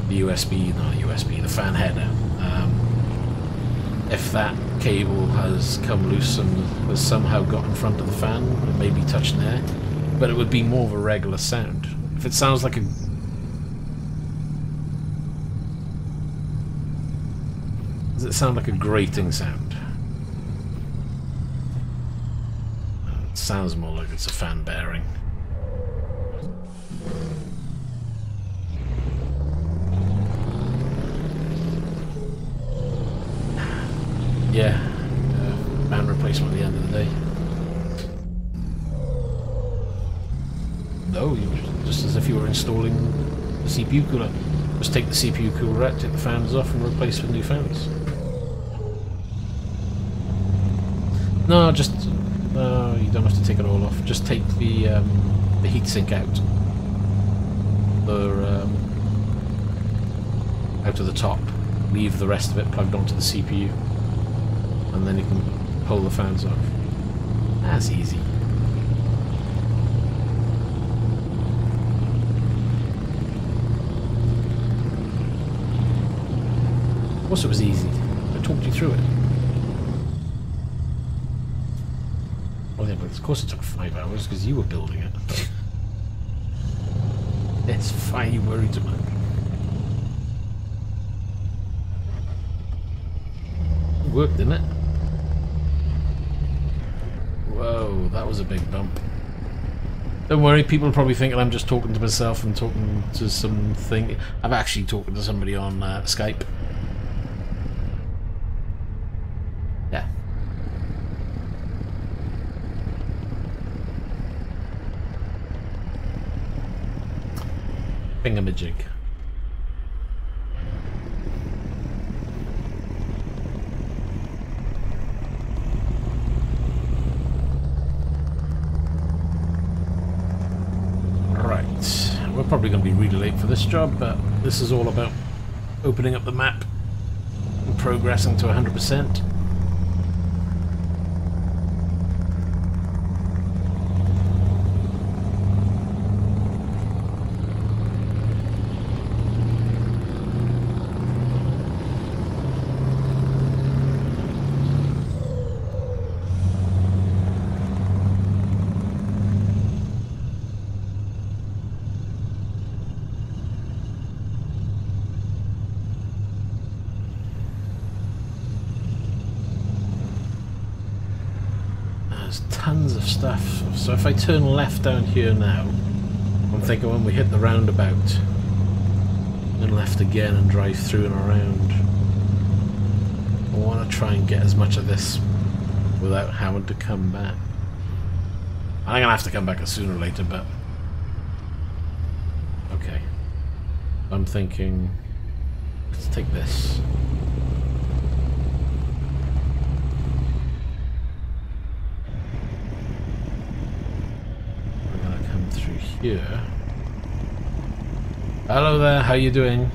the the fan header. If that cable has come loose and has somehow got in front of the fan, it may be touching there, but it would be more of a regular sound. If it sounds like a... Does it sound like a grating sound? It sounds more like it's a fan bearing. Yeah, fan replacement at the end of the day. No, just as if you were installing the CPU cooler. Just take the CPU cooler out, take the fans off and replace with new fans. No, just... No, you don't have to take it all off. Just take the heatsink out. Out of the top. Leave the rest of it plugged onto the CPU. And then you can pull the fans off. That's easy. Of course it was easy. I talked you through it. Well, yeah, but of course it took 5 hours because you were building it. It's fine, you worried too much. It worked, didn't it? Whoa, that was a big bump. Don't worry, people are probably thinking I'm just talking to myself and talking to something. I'm actually talking to somebody on Skype. Yeah. Thingamajig. We're probably going to be really late for this job, but this is all about opening up the map and progressing to 100%. Tons of stuff. So if I turn left down here now, I'm thinking when we hit the roundabout, and left again and drive through and around. I want to try and get as much of this without having to come back. I'm gonna have to come back sooner or later, but okay. I'm thinking, let's take this. Here. Hello there, how you doing?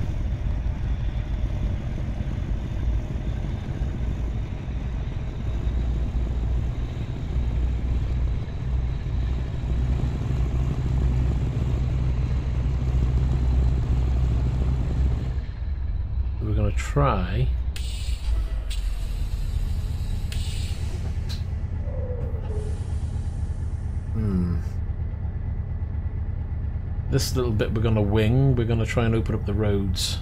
We're going to try this little bit. We're going to wing. We're going to try and open up the roads.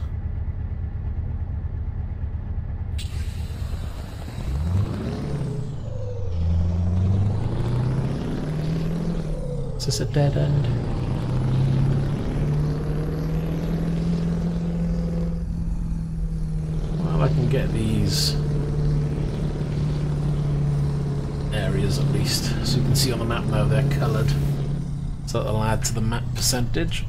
Is this a dead end? Well, I can get these areas at least. So you can see on the map now they're coloured. So that'll add to the map percentage.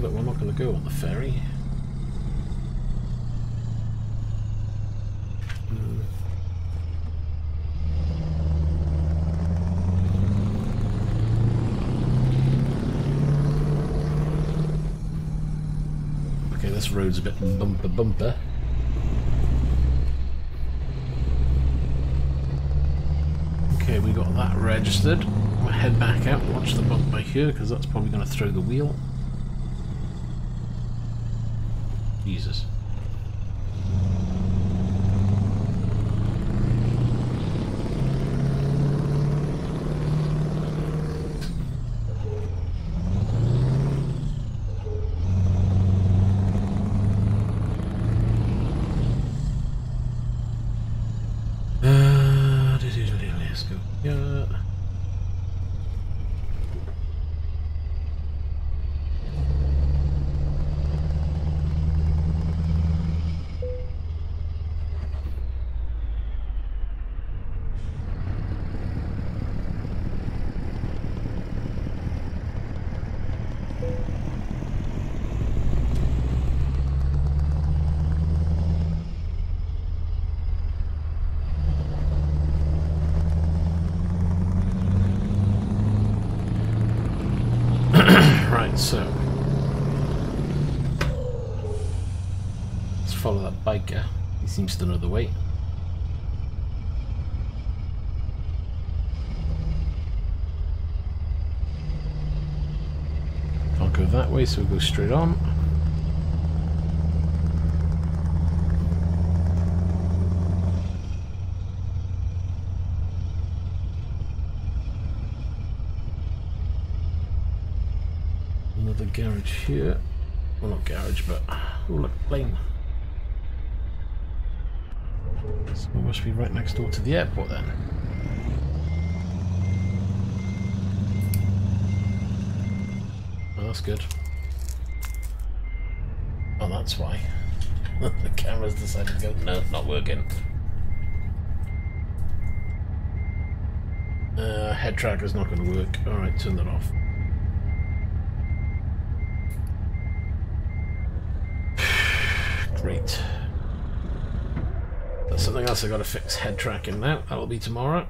but we're not going to go on the ferry. Okay, this road's a bit bumper. Okay, we got that registered. We'll head back out, watch the bump by here, because that's probably going to throw the wheel. Jesus. Let's go. Yeah. So let's follow that biker. He seems to know the way. Can't go that way, so we'll go straight on. Another garage here. Well, not garage, but oh look, plane. So we must be right next door to the airport then. Oh, that's good. Oh, that's why. The camera's decided to go, no, not working. Head tracker's not going to work. Alright, turn that off. Great. That's something else I got to fix. Head tracking now. That'll be tomorrow.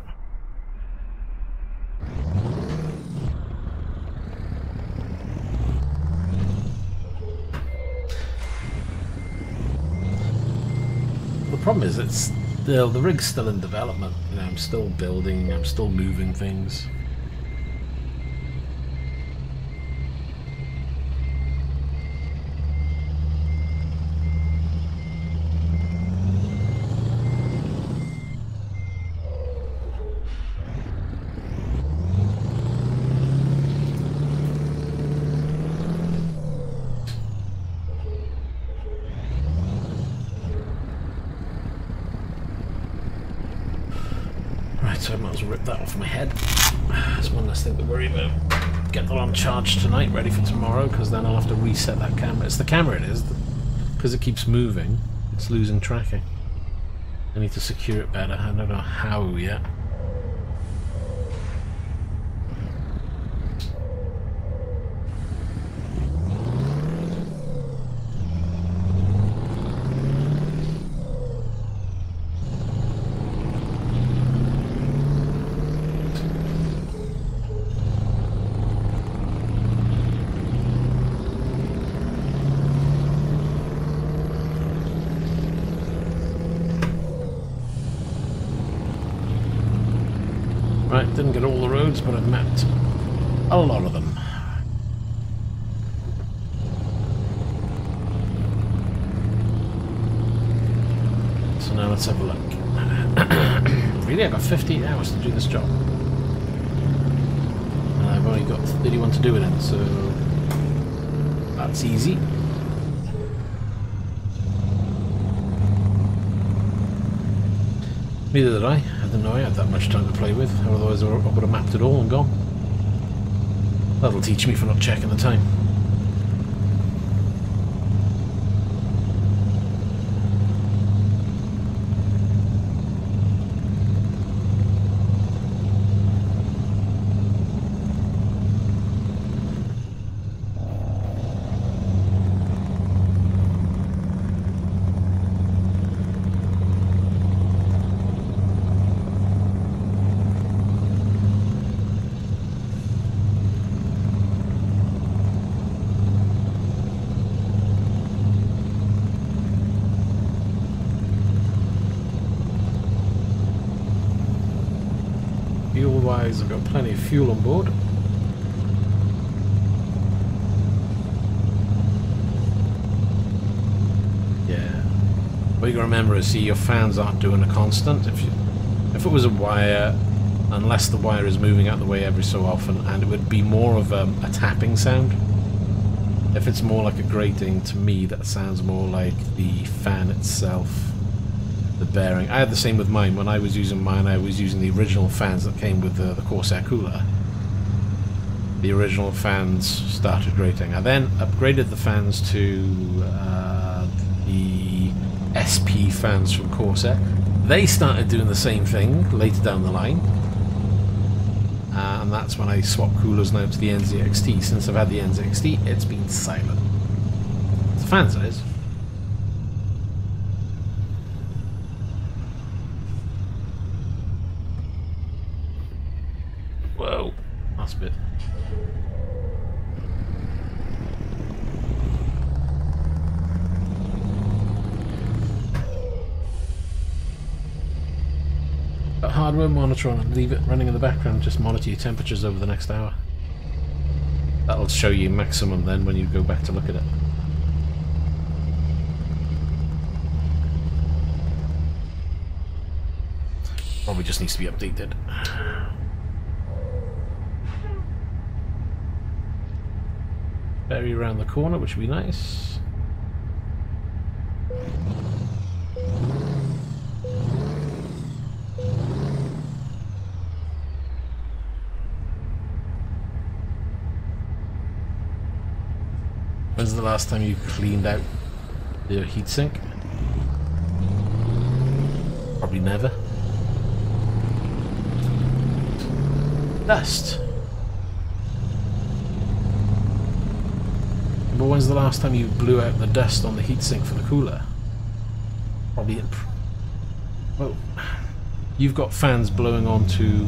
The problem is it's the rig's still in development. You know, I'm still building. I'm still moving things. So I might as well rip that off my head. That's one less thing to worry about. Get that on charge tonight, ready for tomorrow, because then I'll have to reset that camera. It's the camera it is, because it keeps moving, it's losing tracking. I need to secure it better. I don't know how yet. Right, didn't get all the roads, but I've mapped a lot of them. So now let's have a look. Really, I've got 58 hours to do this job. And I've only got 31 to do it in, so that's easy. Neither did I. I didn't know I had that much time to play with, otherwise I would have mapped it all and gone. That'll teach me for not checking the time. Otherwise, I've got plenty of fuel on board. Yeah. What you gotta remember is, see, your fans aren't doing a constant. If it was a wire, unless the wire is moving out the way every so often, and it would be more of a tapping sound. If it's more like a grating, to me that sounds more like the fan itself, the bearing. I had the same with mine. When I was using mine, I was using the original fans that came with the Corsair cooler. The original fans started grating. I then upgraded the fans to the SP fans from Corsair. They started doing the same thing later down the line. And that's when I swapped coolers now to the NZXT. Since I've had the NZXT, it's been silent. The fan size. Whoa, that's a bit. Hardware monitor on and leave it running in the background. Just monitor your temperatures over the next hour. That'll show you maximum then when you go back to look at it. Probably just needs to be updated. Ferry around the corner, which would be nice. When's the last time you cleaned out the heatsink? Probably never. Dust. But when's the last time you blew out the dust on the heatsink for the cooler? Probably in... Well, you've got fans blowing onto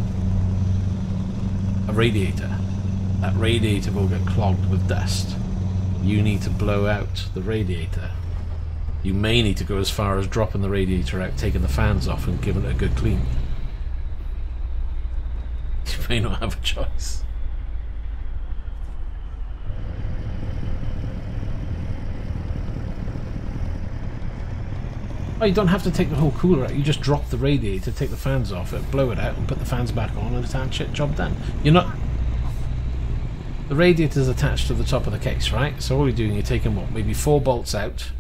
a radiator. That radiator will get clogged with dust. You need to blow out the radiator. You may need to go as far as dropping the radiator out, taking the fans off and giving it a good clean. You may not have a choice. Oh, you don't have to take the whole cooler out. You just drop the radiator, take the fans off it, blow it out and put the fans back on and attach it, job done. You're not... The radiator is attached to the top of the case, right? So all you're doing, you're taking what, maybe 4 bolts out.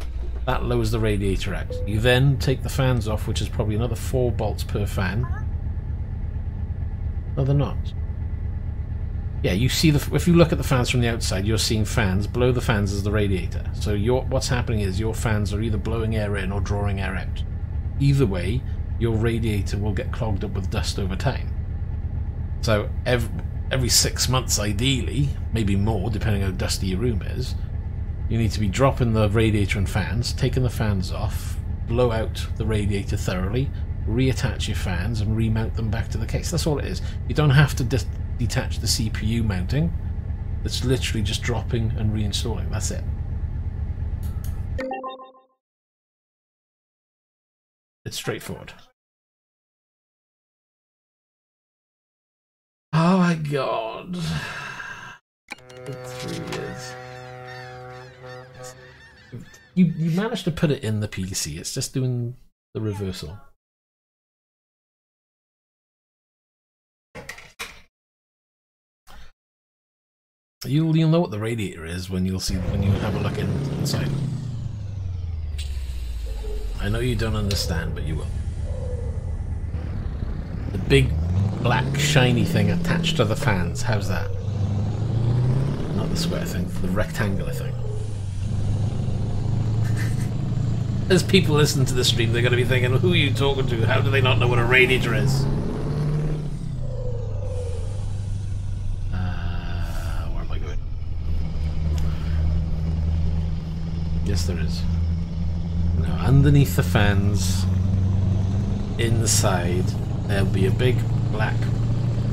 That lowers the radiator out. You then take the fans off, which is probably another 4 bolts per fan. No, they're not. Yeah, you see if you look at the fans from the outside, you're seeing fans. Below the fans is the radiator. So what's happening is your fans are either blowing air in or drawing air out. Either way, your radiator will get clogged up with dust over time. So every 6 months, ideally, maybe more, depending how dusty your room is, you need to be dropping the radiator and fans, taking the fans off, blow out the radiator thoroughly, reattach your fans and remount them back to the case. That's all it is. You don't have to detach the CPU mounting. It's literally just dropping and reinstalling. That's it. It's straightforward. Oh my god. For 3 years. You managed to put it in the PC, it's just doing the reversal. You'll know what the radiator is when you have a look inside. I know you don't understand, but you will. The big black shiny thing attached to the fans, how's that? Not the square thing, the rectangular thing. As people listen to the stream, they're going to be thinking, who are you talking to? How do they not know what a radiator is? Where am I going? Yes, there is. Now, underneath the fans, inside, there'll be a big black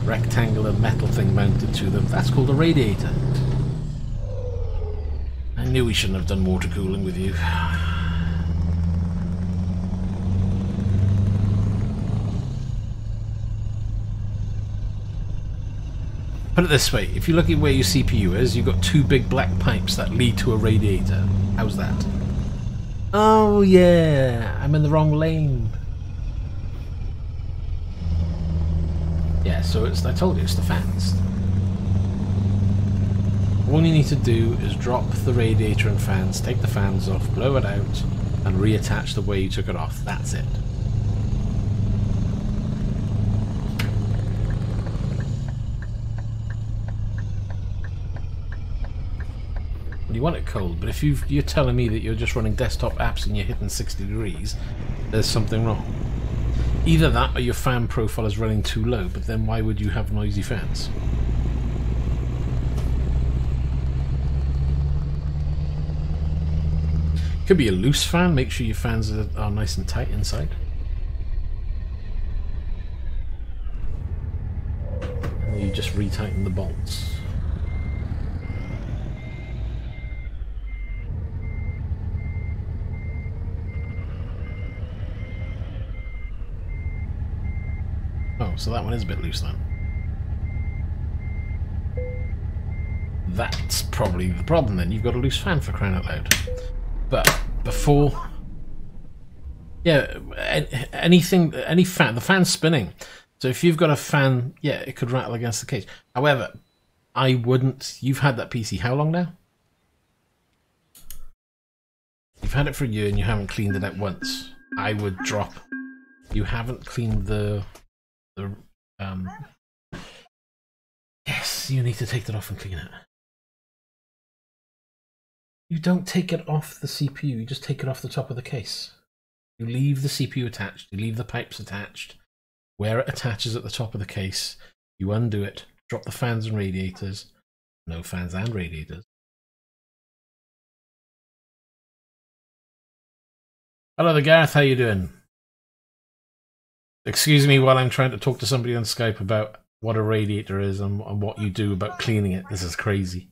rectangular metal thing mounted to them. That's called a radiator. I knew we shouldn't have done water cooling with you. Put it this way, if you look at where your CPU is, you've got two big black pipes that lead to a radiator. How's that? Oh yeah, I'm in the wrong lane. Yeah, so it's, I told you, it's the fans. All you need to do is drop the radiator and fans, take the fans off, blow it out, and reattach the way you took it off. That's it. Well, you want it cold, but if you're telling me that you're just running desktop apps and you're hitting 60 degrees, there's something wrong. Either that or your fan profile is running too low, but then why would you have noisy fans? Could be a loose fan, make sure your fans are nice and tight inside. And you just retighten the bolts. Oh, so that one is a bit loose then. That's probably the problem then. You've got a loose fan, for crying out loud. But before, yeah, anything, any fan, the fan's spinning. So if you've got a fan, yeah, it could rattle against the case. However, I wouldn't. You've had that PC how long now? You've had it for a year and you haven't cleaned it out once. I would drop. You haven't cleaned the yes, you need to take that off and clean it. You don't take it off the CPU, you just take it off the top of the case. You leave the CPU attached, you leave the pipes attached. Where it attaches at the top of the case, you undo it, drop the fans and radiators. No fans and radiators. Hello there, Gareth, how you doing? Excuse me while I'm trying to talk to somebody on Skype about what a radiator is and what you do about cleaning it. This is crazy.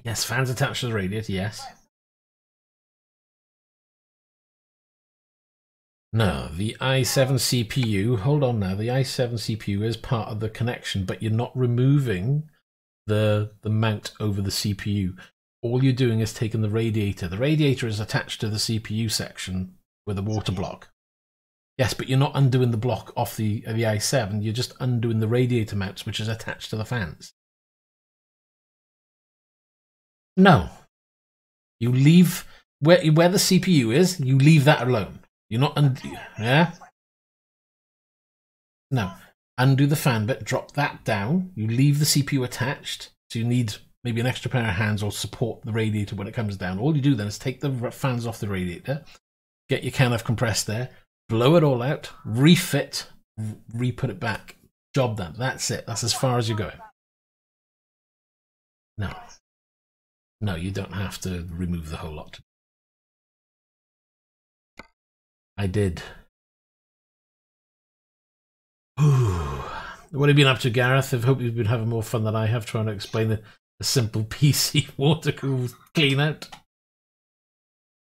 Yes, fans attached to the radiator, yes. No, the i7 CPU, hold on now, the i7 CPU is part of the connection, but you're not removing the mount over the CPU. All you're doing is taking the radiator. The radiator is attached to the CPU section with a water block. Yes, but you're not undoing the block off the i7, you're just undoing the radiator mounts, which is attached to the fans. No. You leave, where the CPU is, you leave that alone. You're not yeah? No. Undo the fan bit, drop that down, you leave the CPU attached, so you need maybe an extra pair of hands or support the radiator when it comes down. All you do then is take the fans off the radiator, get your can of compressed air, blow it all out, refit, re-put it back. Job done. That's it. That's as far as you're going. No. No, you don't have to remove the whole lot. I did. Ooh. What have you been up to, Gareth? I hope you've been having more fun than I have trying to explain a simple PC water-cooled clean out.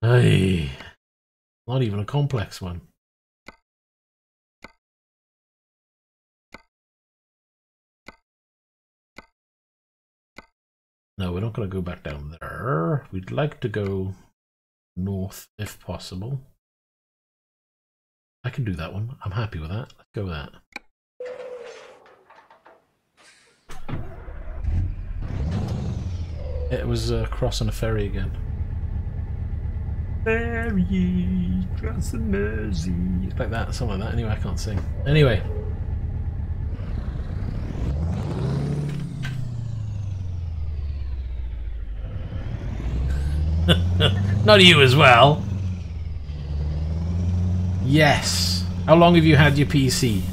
Ay. Not even a complex one. No, we're not going to go back down there. We'd like to go north if possible. I can do that one. I'm happy with that. Let's go with that. It was crossing a ferry again. Ferry, crossing Mersey. Like that, something like that. Anyway, I can't sing. Anyway. Not you as well. Yes. How long have you had your PC?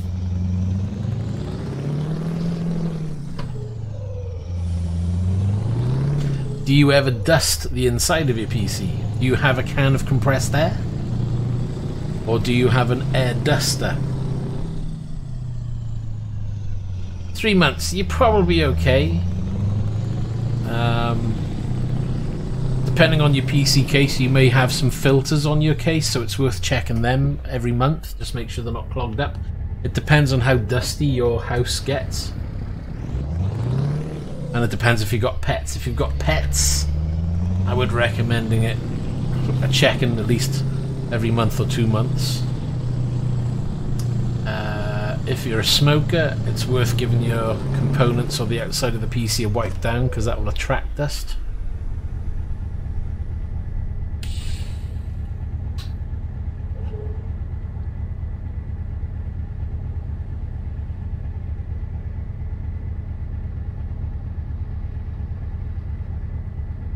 Do you ever dust the inside of your PC? Do you have a can of compressed air? Or do you have an air duster? 3 months, you're probably okay. Depending on your PC case, you may have some filters on your case, so it's worth checking them every month. Just make sure they're not clogged up. It depends on how dusty your house gets. And it depends if you've got pets. If you've got pets, I would recommending it a check-in at least every month or 2 months. If you're a smoker, it's worth giving your components on the outside of the PC a wipe down, because that will attract dust.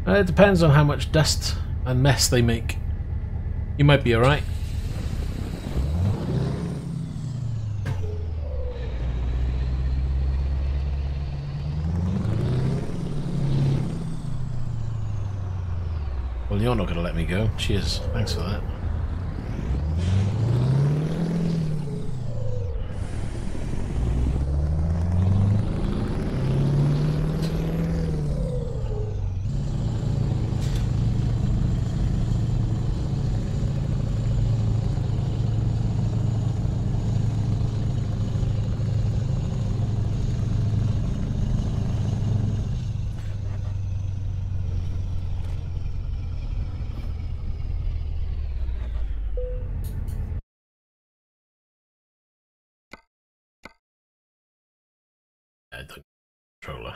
It depends on how much dust and mess they make. You might be alright. Well, you're not going to let me go. Cheers. Thanks for that. The controller.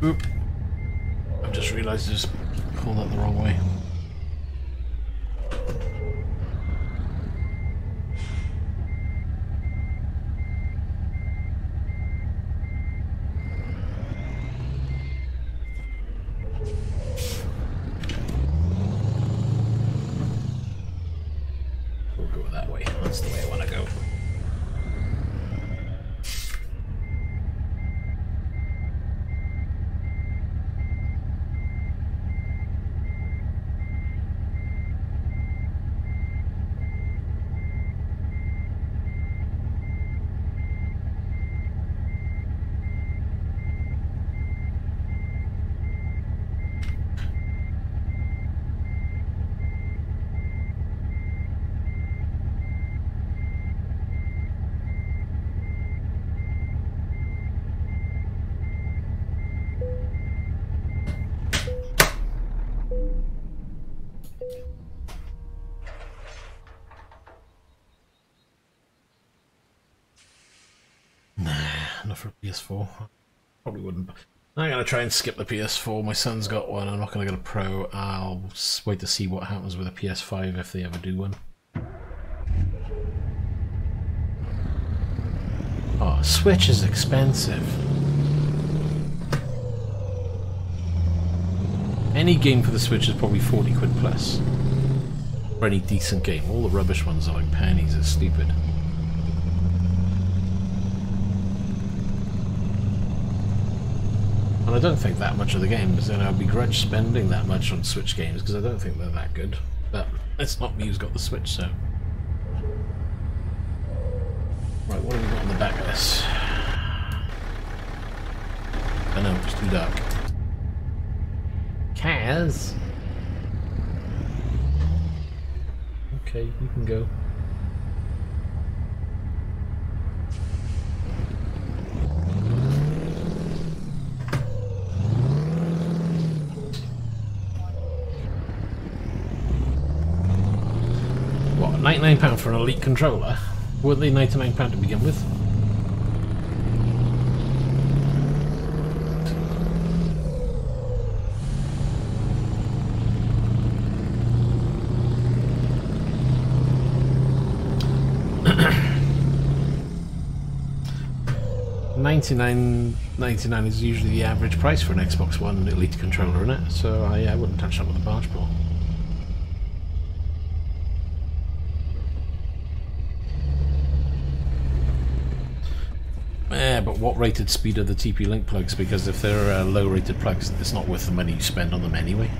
Oop. I've just realised I just pulled that the wrong way. We'll go that way. That's the way I want to go. Not for PS4. Probably wouldn't. I'm going to try and skip the PS4. My son's got one. I'm not going to get a Pro. I'll wait to see what happens with a PS5 if they ever do one. Oh, Switch is expensive. Any game for the Switch is probably 40 quid plus. For any decent game. All the rubbish ones are like pennies. It's stupid. And I don't think that much of the games, and I begrudge spending that much on Switch games because I don't think they're that good. But it's not me who's got the Switch, so. Right, what have we got on the back of this? I know, it's too dark. Kaz? Okay, you can go. What, £99 for an Elite controller? Weren't they £99 to begin with? $99.99 is usually the average price for an Xbox One Elite controller, isn't it? So I wouldn't touch that with a barge pole. Yeah, but what rated speed are the TP-Link plugs? Because if they're low rated plugs, it's not worth the money you spend on them anyway.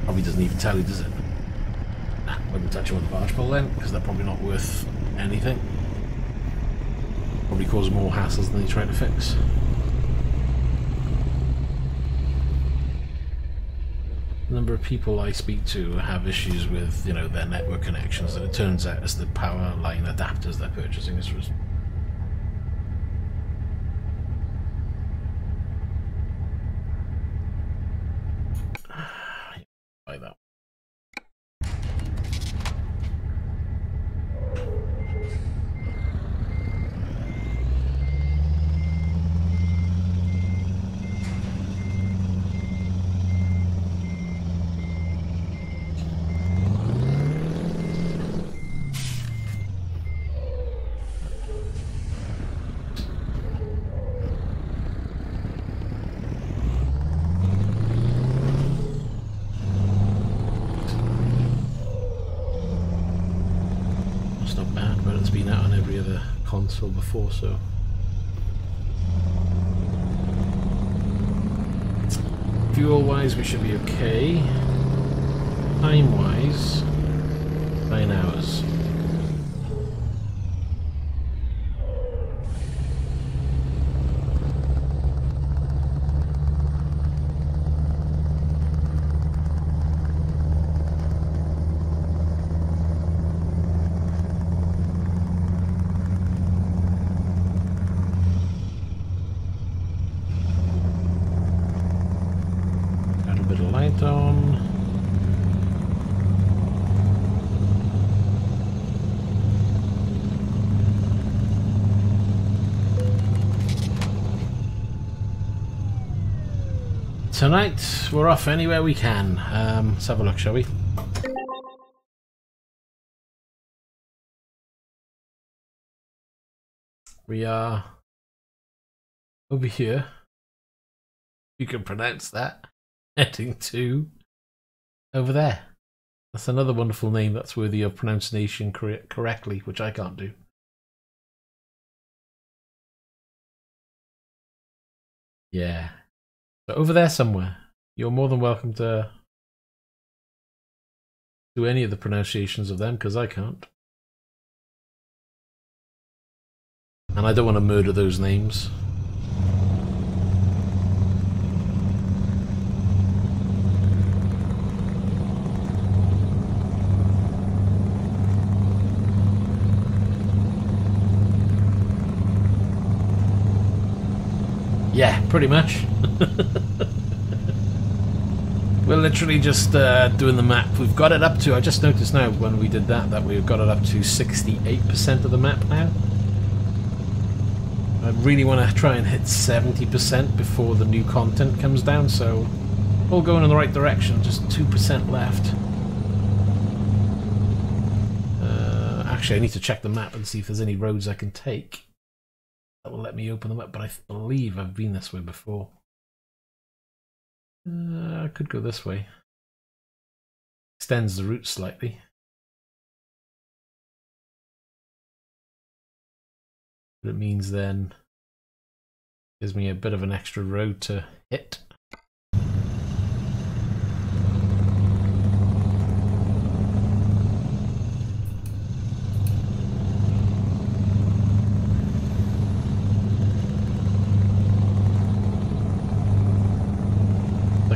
Probably doesn't even tell you, does it? Nah, wouldn't touch them with a barge pole then, because they're probably not worth anything. Probably cause more hassles than you try to fix. The number of people I speak to have issues with, you know, their network connections, and it turns out it's the power line adapters they're purchasing. This was like that. Console before, so fuel wise we should be okay. Time wise 9 hours. Tonight, we're off anywhere we can. Let's have a look, shall we? We are over here. You can pronounce that. Heading to over there. That's another wonderful name that's worthy of pronunciation correctly, which I can't do. Yeah. So over there somewhere. You're more than welcome to do any of the pronunciations of them, because I can't. And I don't want to murder those names. Yeah, pretty much. We're literally just doing the map. We've got it up to, I just noticed now when we did that we've got it up to 68% of the map now. I really want to try and hit 70% before the new content comes down, so all going in the right direction, just 2% left. Actually, I need to check the map and see if there's any roads I can take that will let me open them up, but I believe I've been this way before. I could go this way. Extends the route slightly. But it means then gives me a bit of an extra road to hit.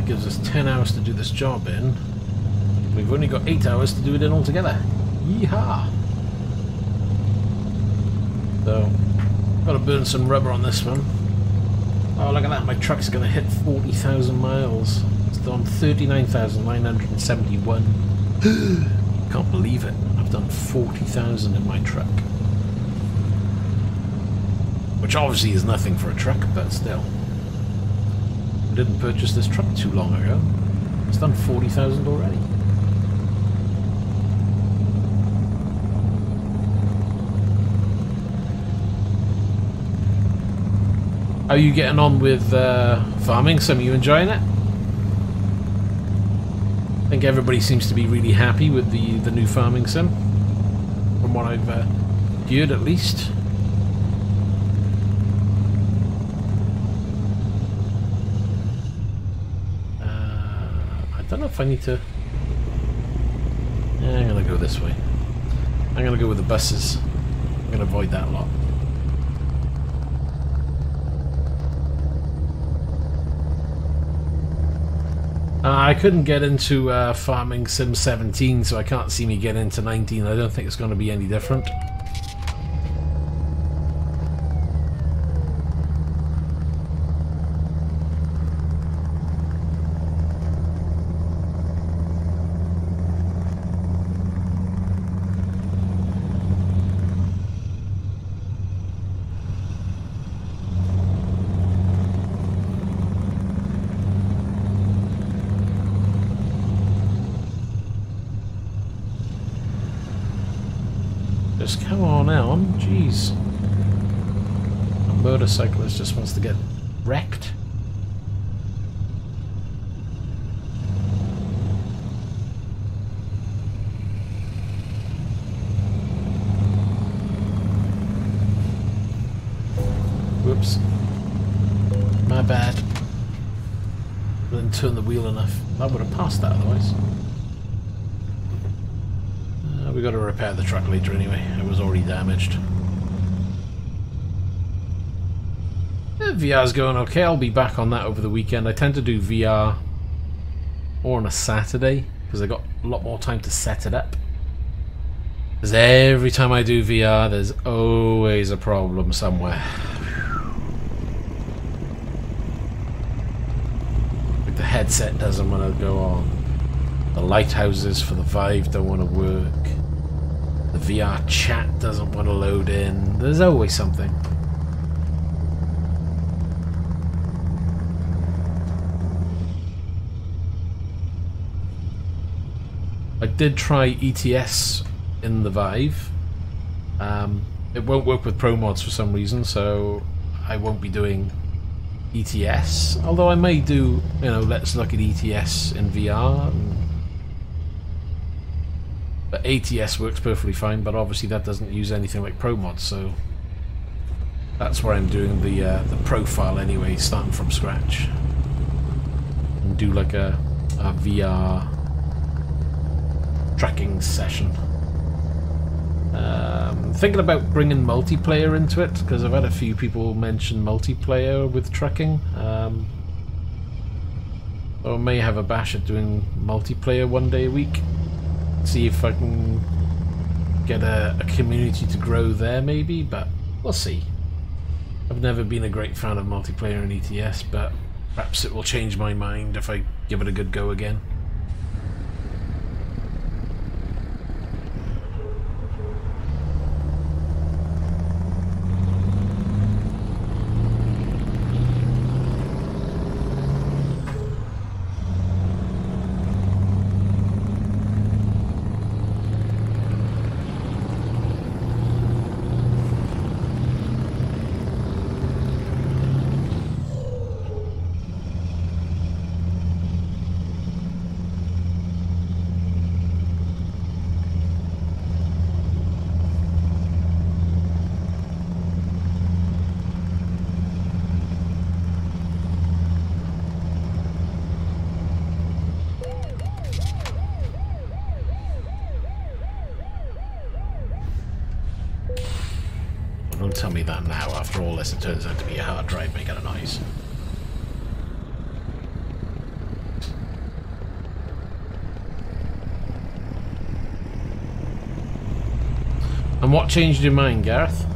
Gives us 10 hours to do this job in. We've only got 8 hours to do it in altogether. Yeehaw! So, gotta burn some rubber on this one. Oh, look at that, my truck's gonna hit 40,000 miles. It's done 39,971. Can't believe it. I've done 40,000 in my truck. Which obviously is nothing for a truck, but still. I didn't purchase this truck too long ago. It's done 40,000 already. How are you getting on with farming? Some of you enjoying it? I think everybody seems to be really happy with the new farming sim, from what I've Good at least. I don't know if I need to... Yeah, I'm gonna go this way. I'm gonna go with the buses. I'm gonna avoid that lot. I couldn't get into Farming Sim 17, so I can't see me get into 19. I don't think it's going to be any different. Just come on, Elm. Jeez. A motorcyclist just wants to get wrecked. Whoops. My bad. Didn't turn the wheel enough. I would have passed that otherwise. We got to repair the truck later anyway. It was already damaged. VR's going okay. I'll be back on that over the weekend. I tend to do VR or on a Saturday because I got a lot more time to set it up. Because every time I do VR, there's always a problem somewhere. Like the headset doesn't want to go on. The lighthouses for the Vive don't want to work. The VR chat doesn't want to load in. There's always something. I did try ETS in the Vive. It won't work with promods for some reason, so I won't be doing ETS. Although I may do, you know, let's look at ETS in VR. But ATS works perfectly fine, but obviously that doesn't use anything like promods, so that's where I'm doing the profile anyway, starting from scratch. And do like a VR tracking session. Thinking about bringing multiplayer into it, because I've had a few people mention multiplayer with trucking. So I may have a bash at doing multiplayer one day a week. See if I can get a community to grow there maybe, but we'll see. I've never been a great fan of multiplayer in ETS, but perhaps it will change my mind if I give it a good go again. Don't tell me that now. After all this, it turns out to be a hard drive making a noise. And what changed your mind, Gareth?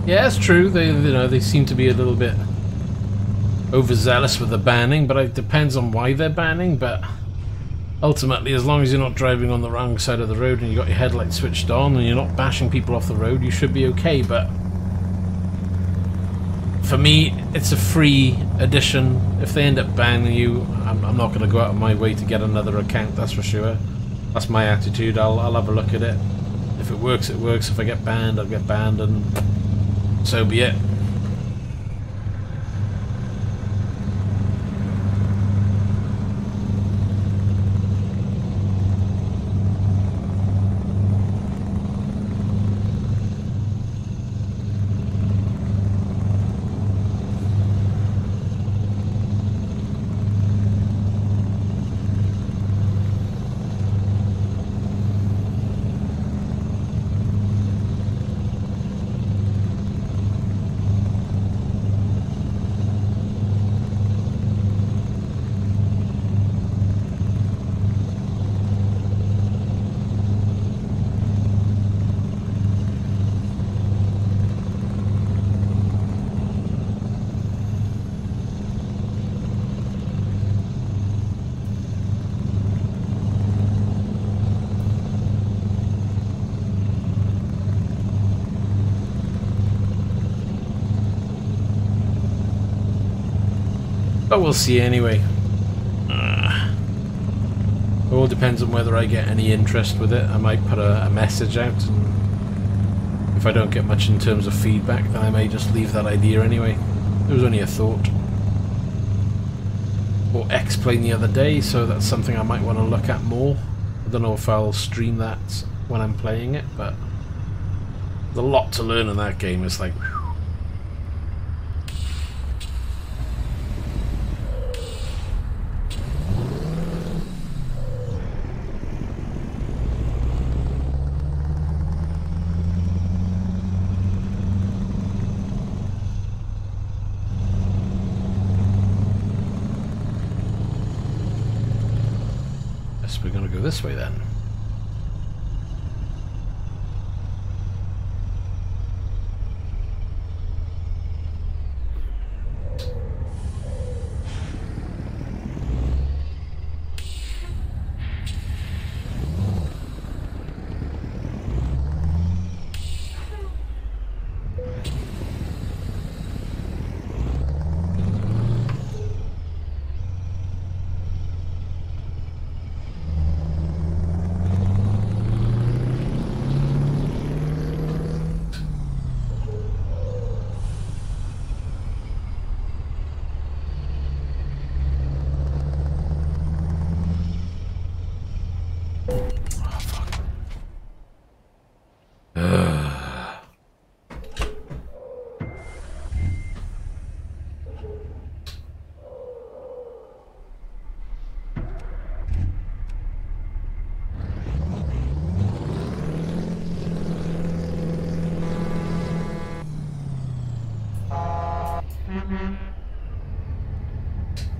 Yeah, it's true. They seem to be a little bit overzealous with the banning, but it depends on why they're banning. But ultimately, as long as you're not driving on the wrong side of the road and you got your headlights switched on and you're not bashing people off the road, you should be okay. But for me, it's a free addition. If they end up banning you, I'm not going to go out of my way to get another account, that's for sure. That's my attitude. I'll have a look at it. If it works, it works. If I get banned, I'll get banned, and so be it. But we'll see anyway. It all depends on whether I get any interest with it. I might put a message out, and if I don't get much in terms of feedback, then I may just leave that idea anyway. It was only a thought. Or X-Plane the other day, so that's something I might want to look at more. I don't know if I'll stream that when I'm playing it, but there's a lot to learn in that game. It's like, whew. We're going to go this way then.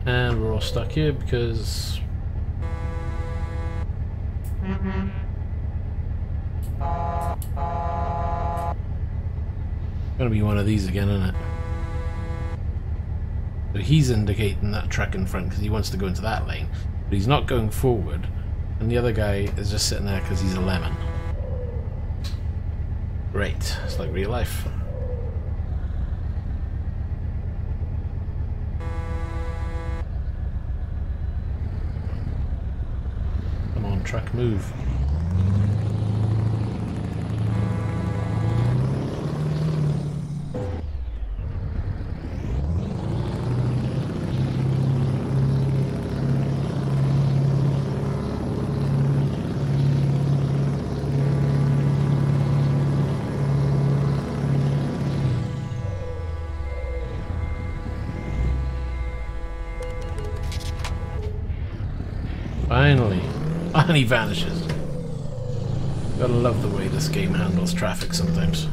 And we're all stuck here because gonna be one of these again, isn't it? So he's indicating that truck in front because he wants to go into that lane, but he's not going forward, and the other guy is just sitting there because he's a lemon. Great, it's like real life. Come on, truck, move. Finally. And he vanishes. Gotta love the way this game handles traffic sometimes.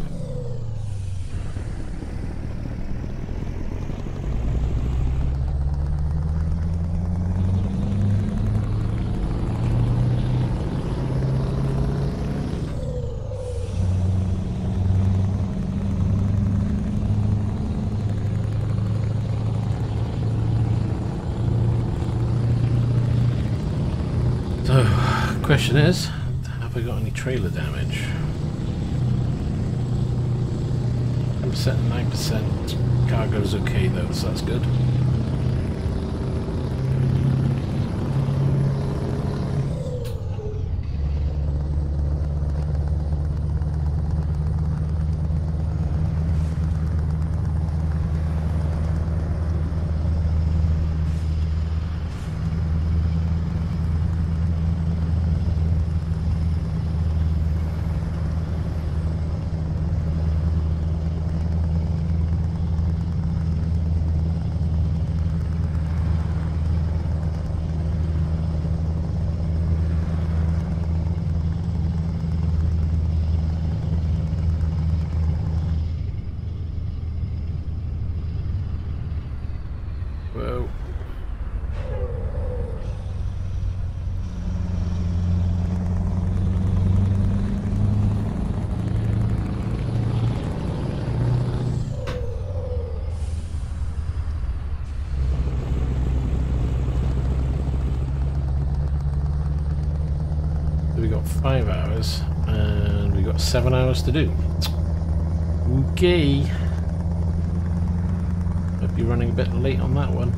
question is, have I got any trailer damage? 10% and 9%. Cargo's okay though, so that's good. Whoa. So we got 5 hours and we got 7 hours to do. Okay. Might be running a bit late on that one.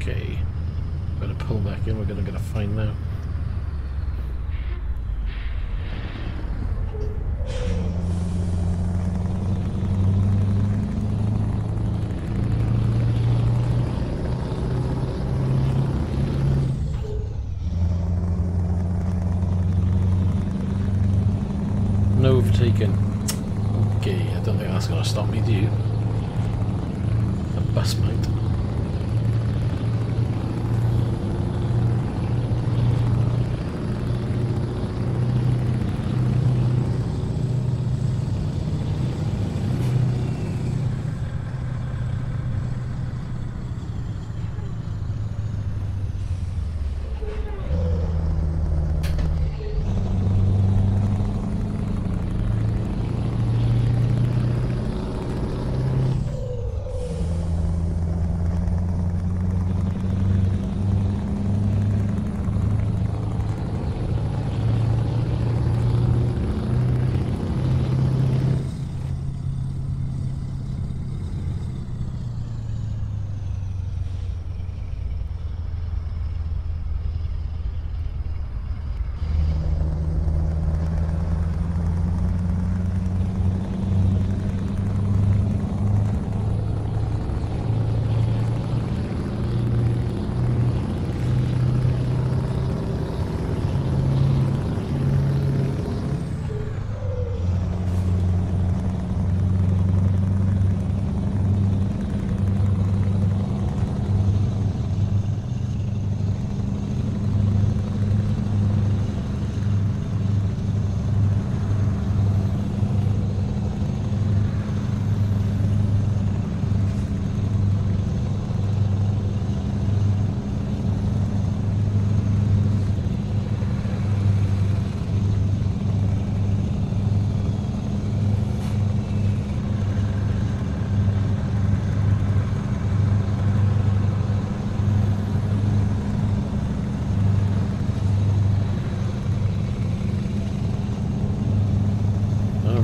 Okay, better pull back in, we're gonna get a fine now. No overtaken. Okay, I don't think that's gonna stop me, do you? A bus might.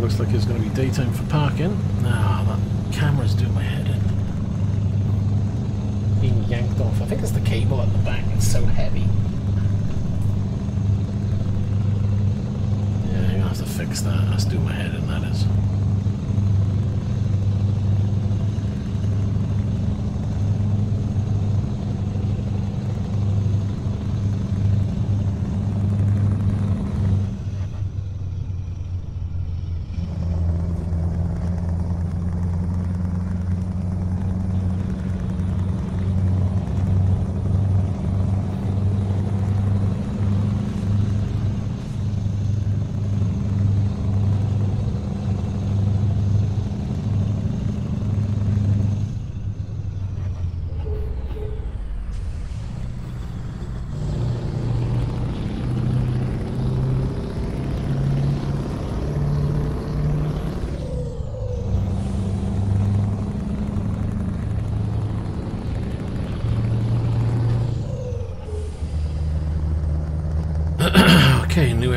Looks like it's going to be daytime for parking. Ah, that camera's doing my head in. Being yanked off. I think it's the cable at the back. It's so heavy. Yeah, I'm going to have to fix that. That's doing my head in, that is.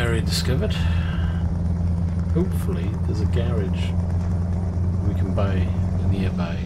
area discovered. Hopefully there's a garage we can buy nearby.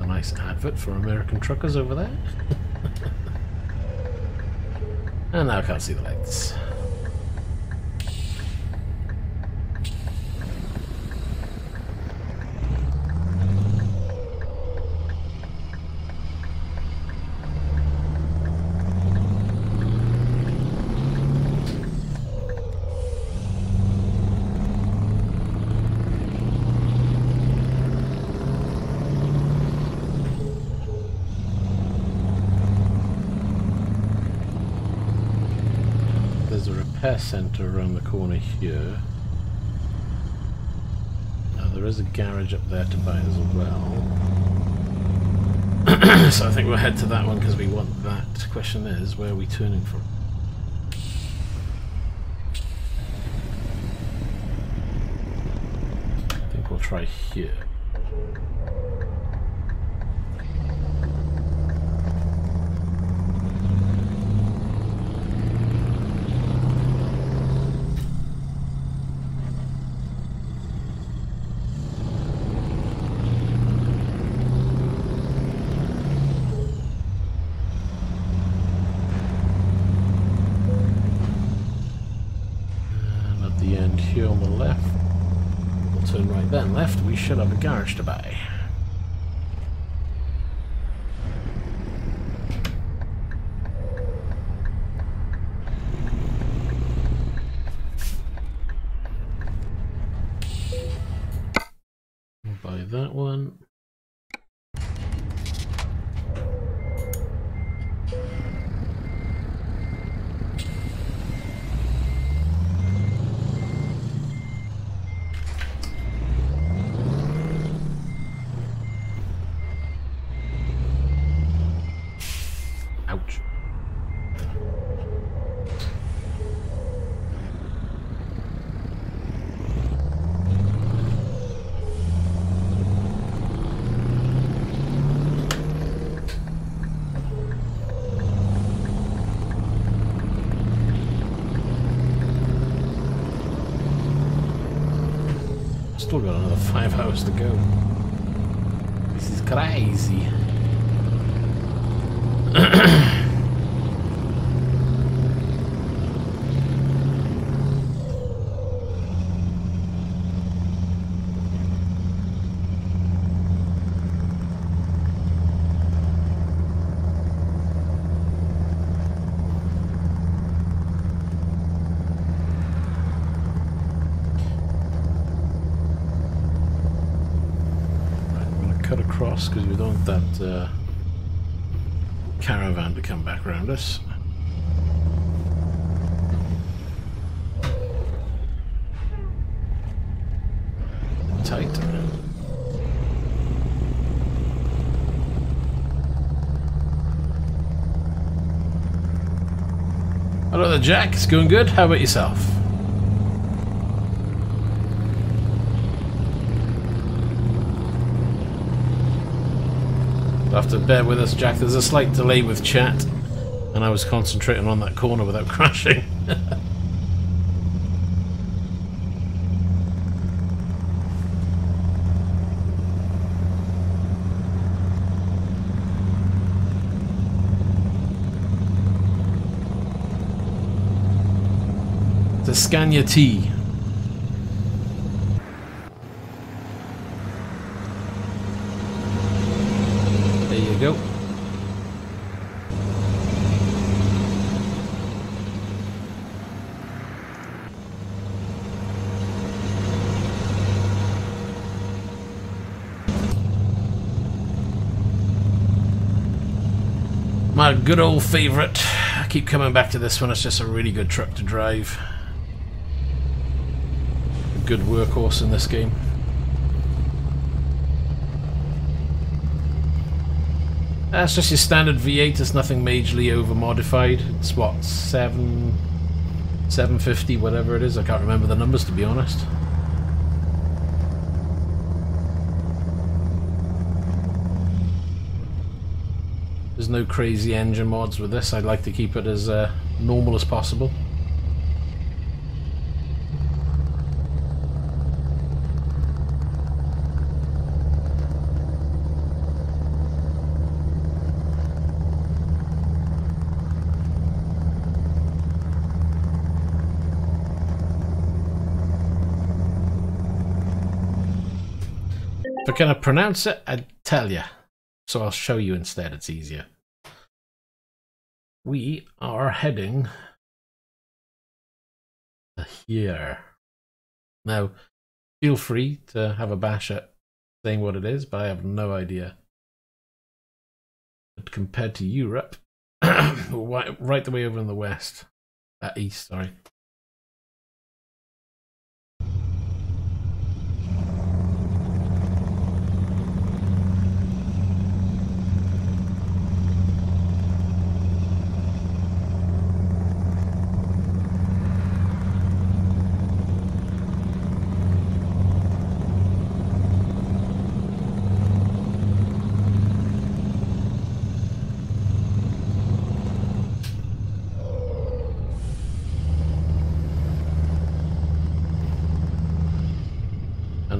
Nice advert for American truckers over there. And now I can't see the lights. Center around the corner here. Now there is a garage up there to buy as well. So I think we'll head to that one because we want that. Question is, where are we turning from? I think we'll try here. Here on the left, we'll turn right then. Left, we should have a garage to buy. We'll buy that one. Ouch. Still got another 5 hours to go. This is crazy. Cut across because we don't want that caravan to come back around us. Tight. Hello there, Jack. It's going good. How about yourself? You'll have to bear with us, Jack. There's a slight delay with chat, and I was concentrating on that corner without crashing. The Scania T. There you go. My good old favourite. I keep coming back to this one. It's just a really good truck to drive. A good workhorse in this game. That's just your standard V8. It's nothing majorly over modified. It's what, 750, whatever it is. I can't remember the numbers, to be honest. There's no crazy engine mods with this. I'd like to keep it as normal as possible. If I cannot pronounce it, I'd tell you. So I'll show you instead, it's easier. We are heading here. Now, feel free to have a bash at saying what it is, but I have no idea. But compared to Europe, right the way over in the west, east, sorry.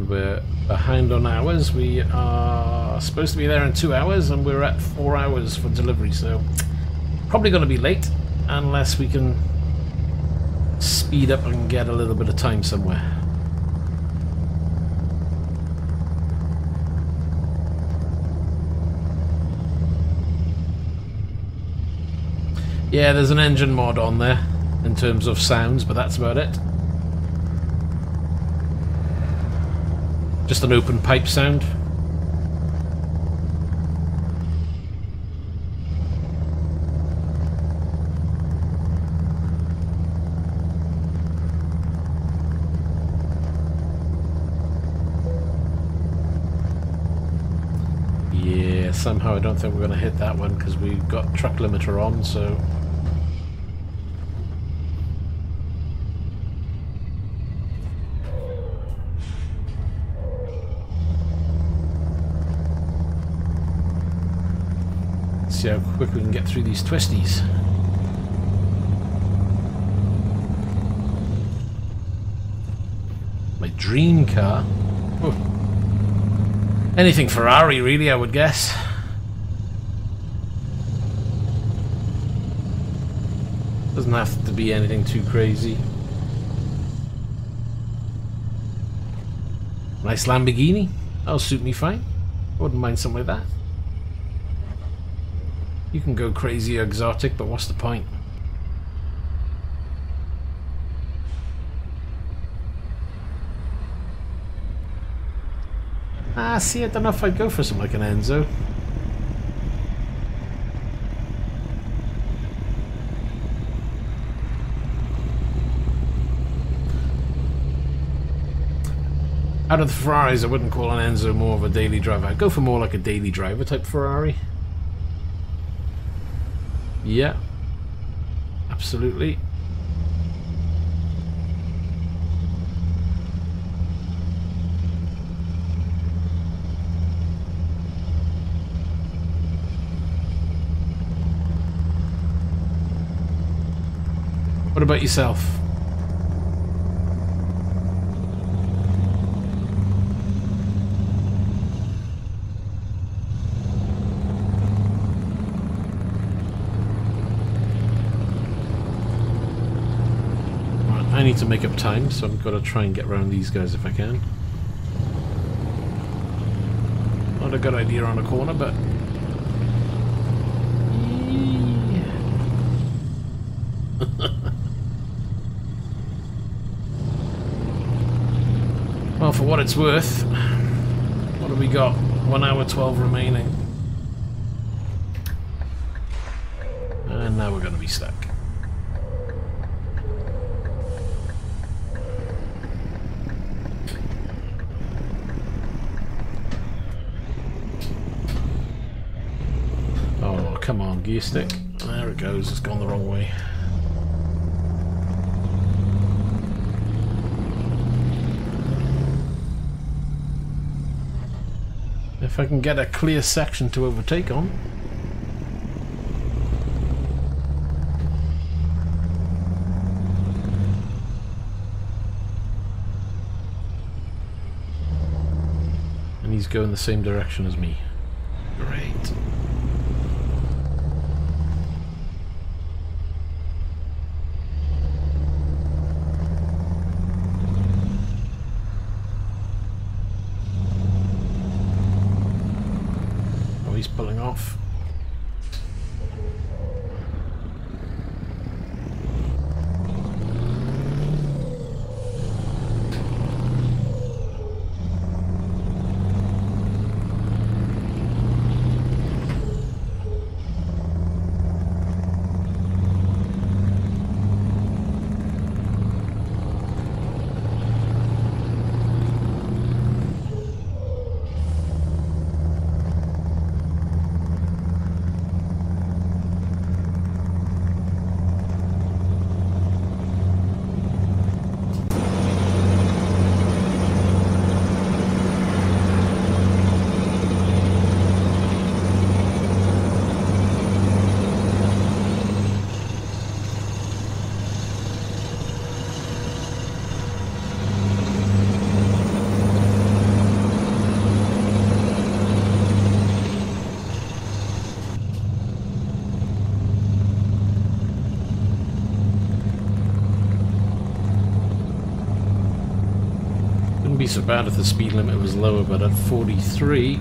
We're behind on hours. We are supposed to be there in 2 hours and we're at 4 hours for delivery, so probably going to be late unless we can speed up and get a little bit of time somewhere. Yeah, there's an engine mod on there in terms of sounds, but that's about it. Just an open pipe sound. Yeah, somehow I don't think we're going to hit that one because we've got truck limiter on, so... See how quick we can get through these twisties. My dream car. Oh. Anything Ferrari, really, I would guess. Doesn't have to be anything too crazy. Nice Lamborghini. That'll suit me fine. I wouldn't mind something like that. You can go crazy or exotic, but what's the point? See, I don't know if I'd go for something like an Enzo. Out of the Ferraris, I wouldn't call an Enzo more of a daily driver. I'd go for more like a daily driver type Ferrari. Yeah, absolutely. What about yourself? I need to make up time, so I've got to try and get around these guys if I can. Not a good idea on a corner, but... Well, for what it's worth, what have we got? 1 hour 12 remaining. And now we're going to be stuck. Come on, gear stick. There it goes, it's gone the wrong way. If I can get a clear section to overtake on. And he's going the same direction as me. Great. He's pulling off. Be so bad if the speed limit was lower, but at 43,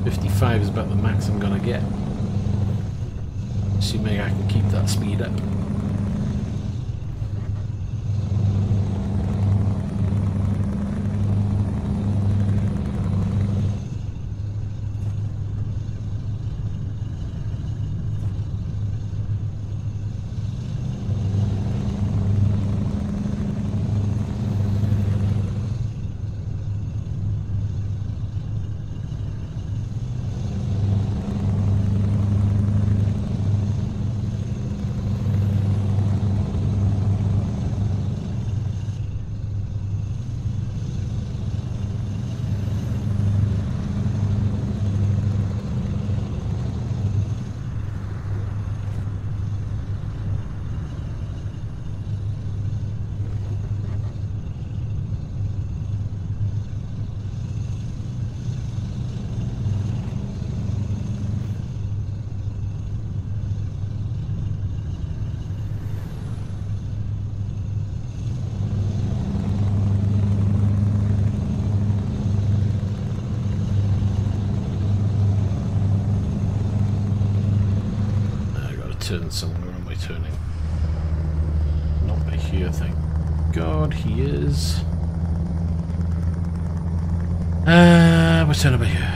55 is about the max I'm gonna get. Assuming I can keep that speed up. Turn somewhere. Am I turning? Not by here, thank God. He is. We're turning by here.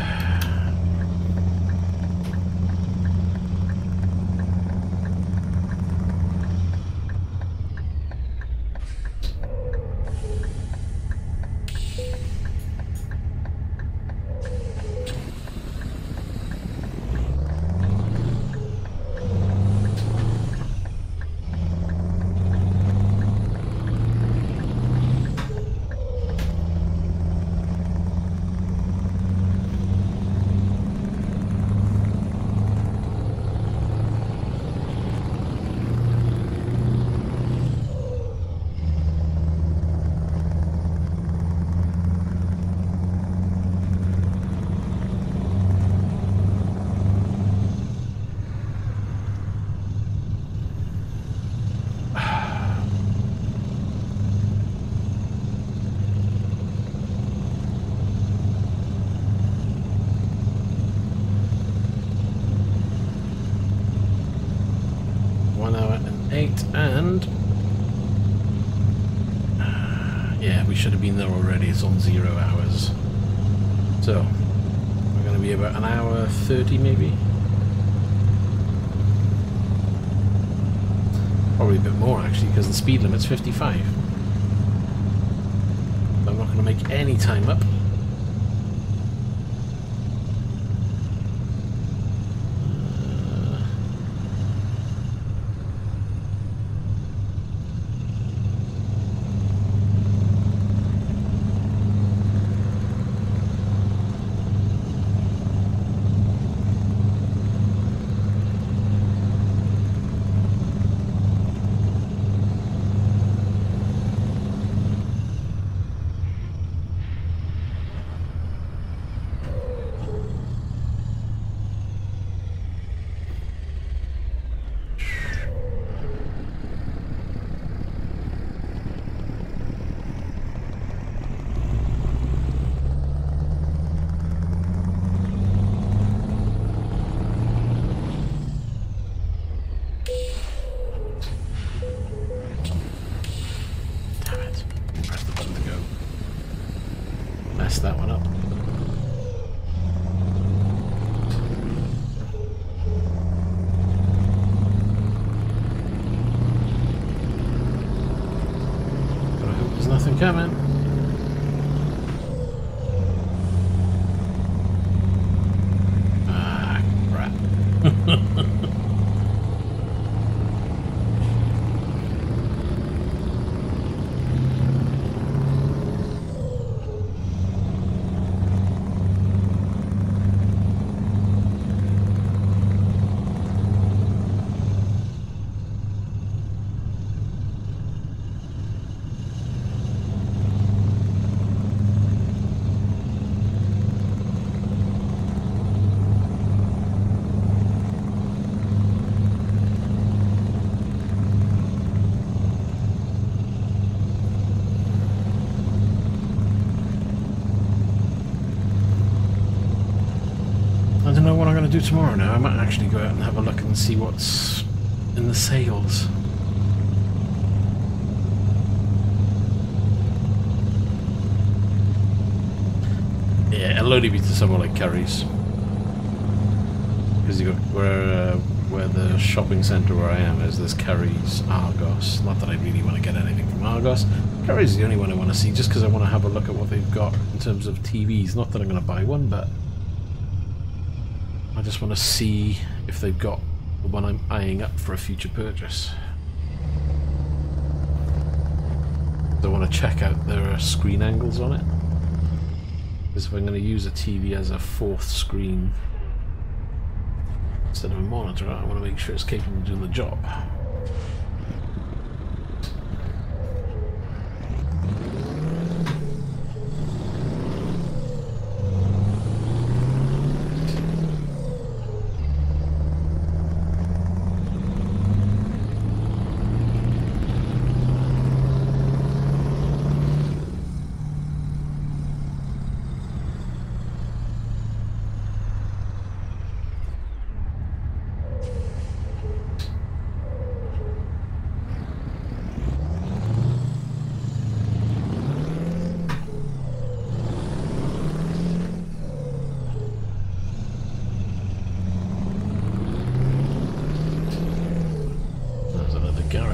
8 and... yeah, we should have been there already. It's on 0 hours. So, we're going to be about an hour 30 maybe? Probably a bit more actually, because the speed limit's 55. I'm not going to make any time up. That one up. I hope there's nothing coming. Ah, crap. I don't know what I'm going to do tomorrow now. I might actually go out and have a look and see what's in the sales. Yeah, it'll only be to somewhere like Curry's. Because you got where the shopping centre where I am is, there's Curry's, Argos. Not that I really want to get anything from Argos. Curry's is the only one I want to see, just because I want to have a look at what they've got in terms of TVs. Not that I'm going to buy one, but I just want to see if they've got the one I'm eyeing up for a future purchase. I want to check out their screen angles on it. Because if I'm going to use a TV as a fourth screen instead of a monitor, I want to make sure it's capable of doing the job.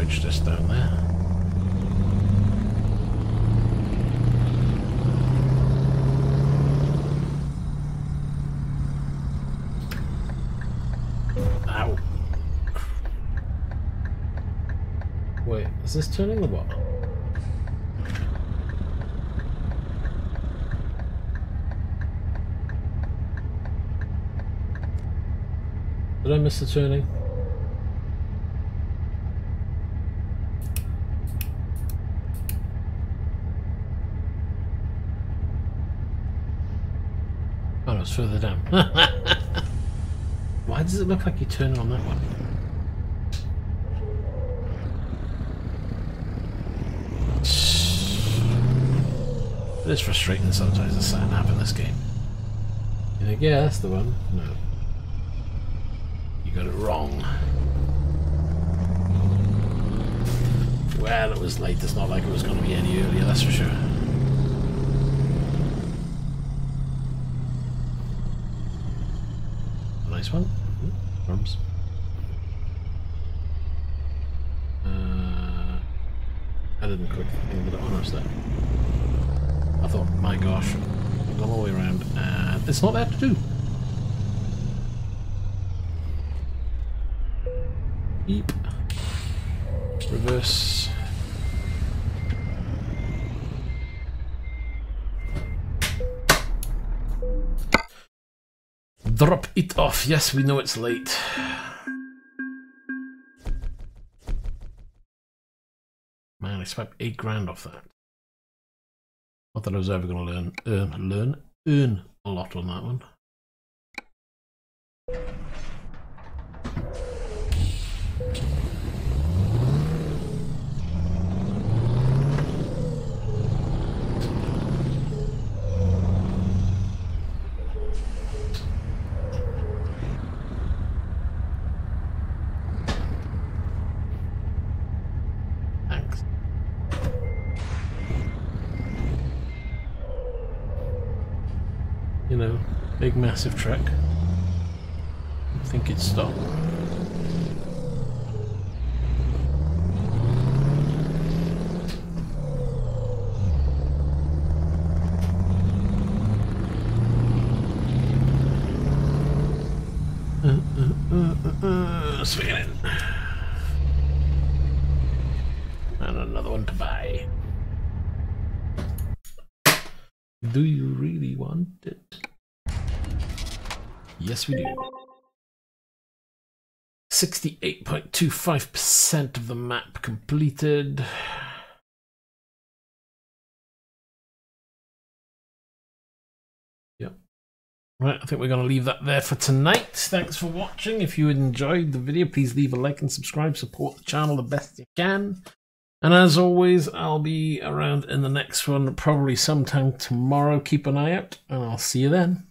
Just down there. Ow. Wait, is this turning the what? Did I miss the turning? Oh, it's further down. Why does it look like you're turning on that one? It is frustrating sometimes, the sat nav in this game. You think, yeah, that's the one. No. You got it wrong. Well, it was late. It's not like it was going to be any earlier, that's for sure. Nice one. Arms. I didn't quick thing that on us there. I thought, my gosh, I've gone all the way around, and it's not there to do. Beep. Reverse. Drop it off. Yes, we know it's late. Man, I swiped 8 grand off that. Not that I was ever going to earn a lot on that one. You know, big massive truck. I think it's stopped. Swing it in. And another one to buy. Do you really want it? Yes, we do. 68.25% of the map completed. Yep. Right, I think we're going to leave that there for tonight. Thanks for watching. If you enjoyed the video, please leave a like and subscribe. Support the channel the best you can. And as always, I'll be around in the next one, probably sometime tomorrow. Keep an eye out, and I'll see you then.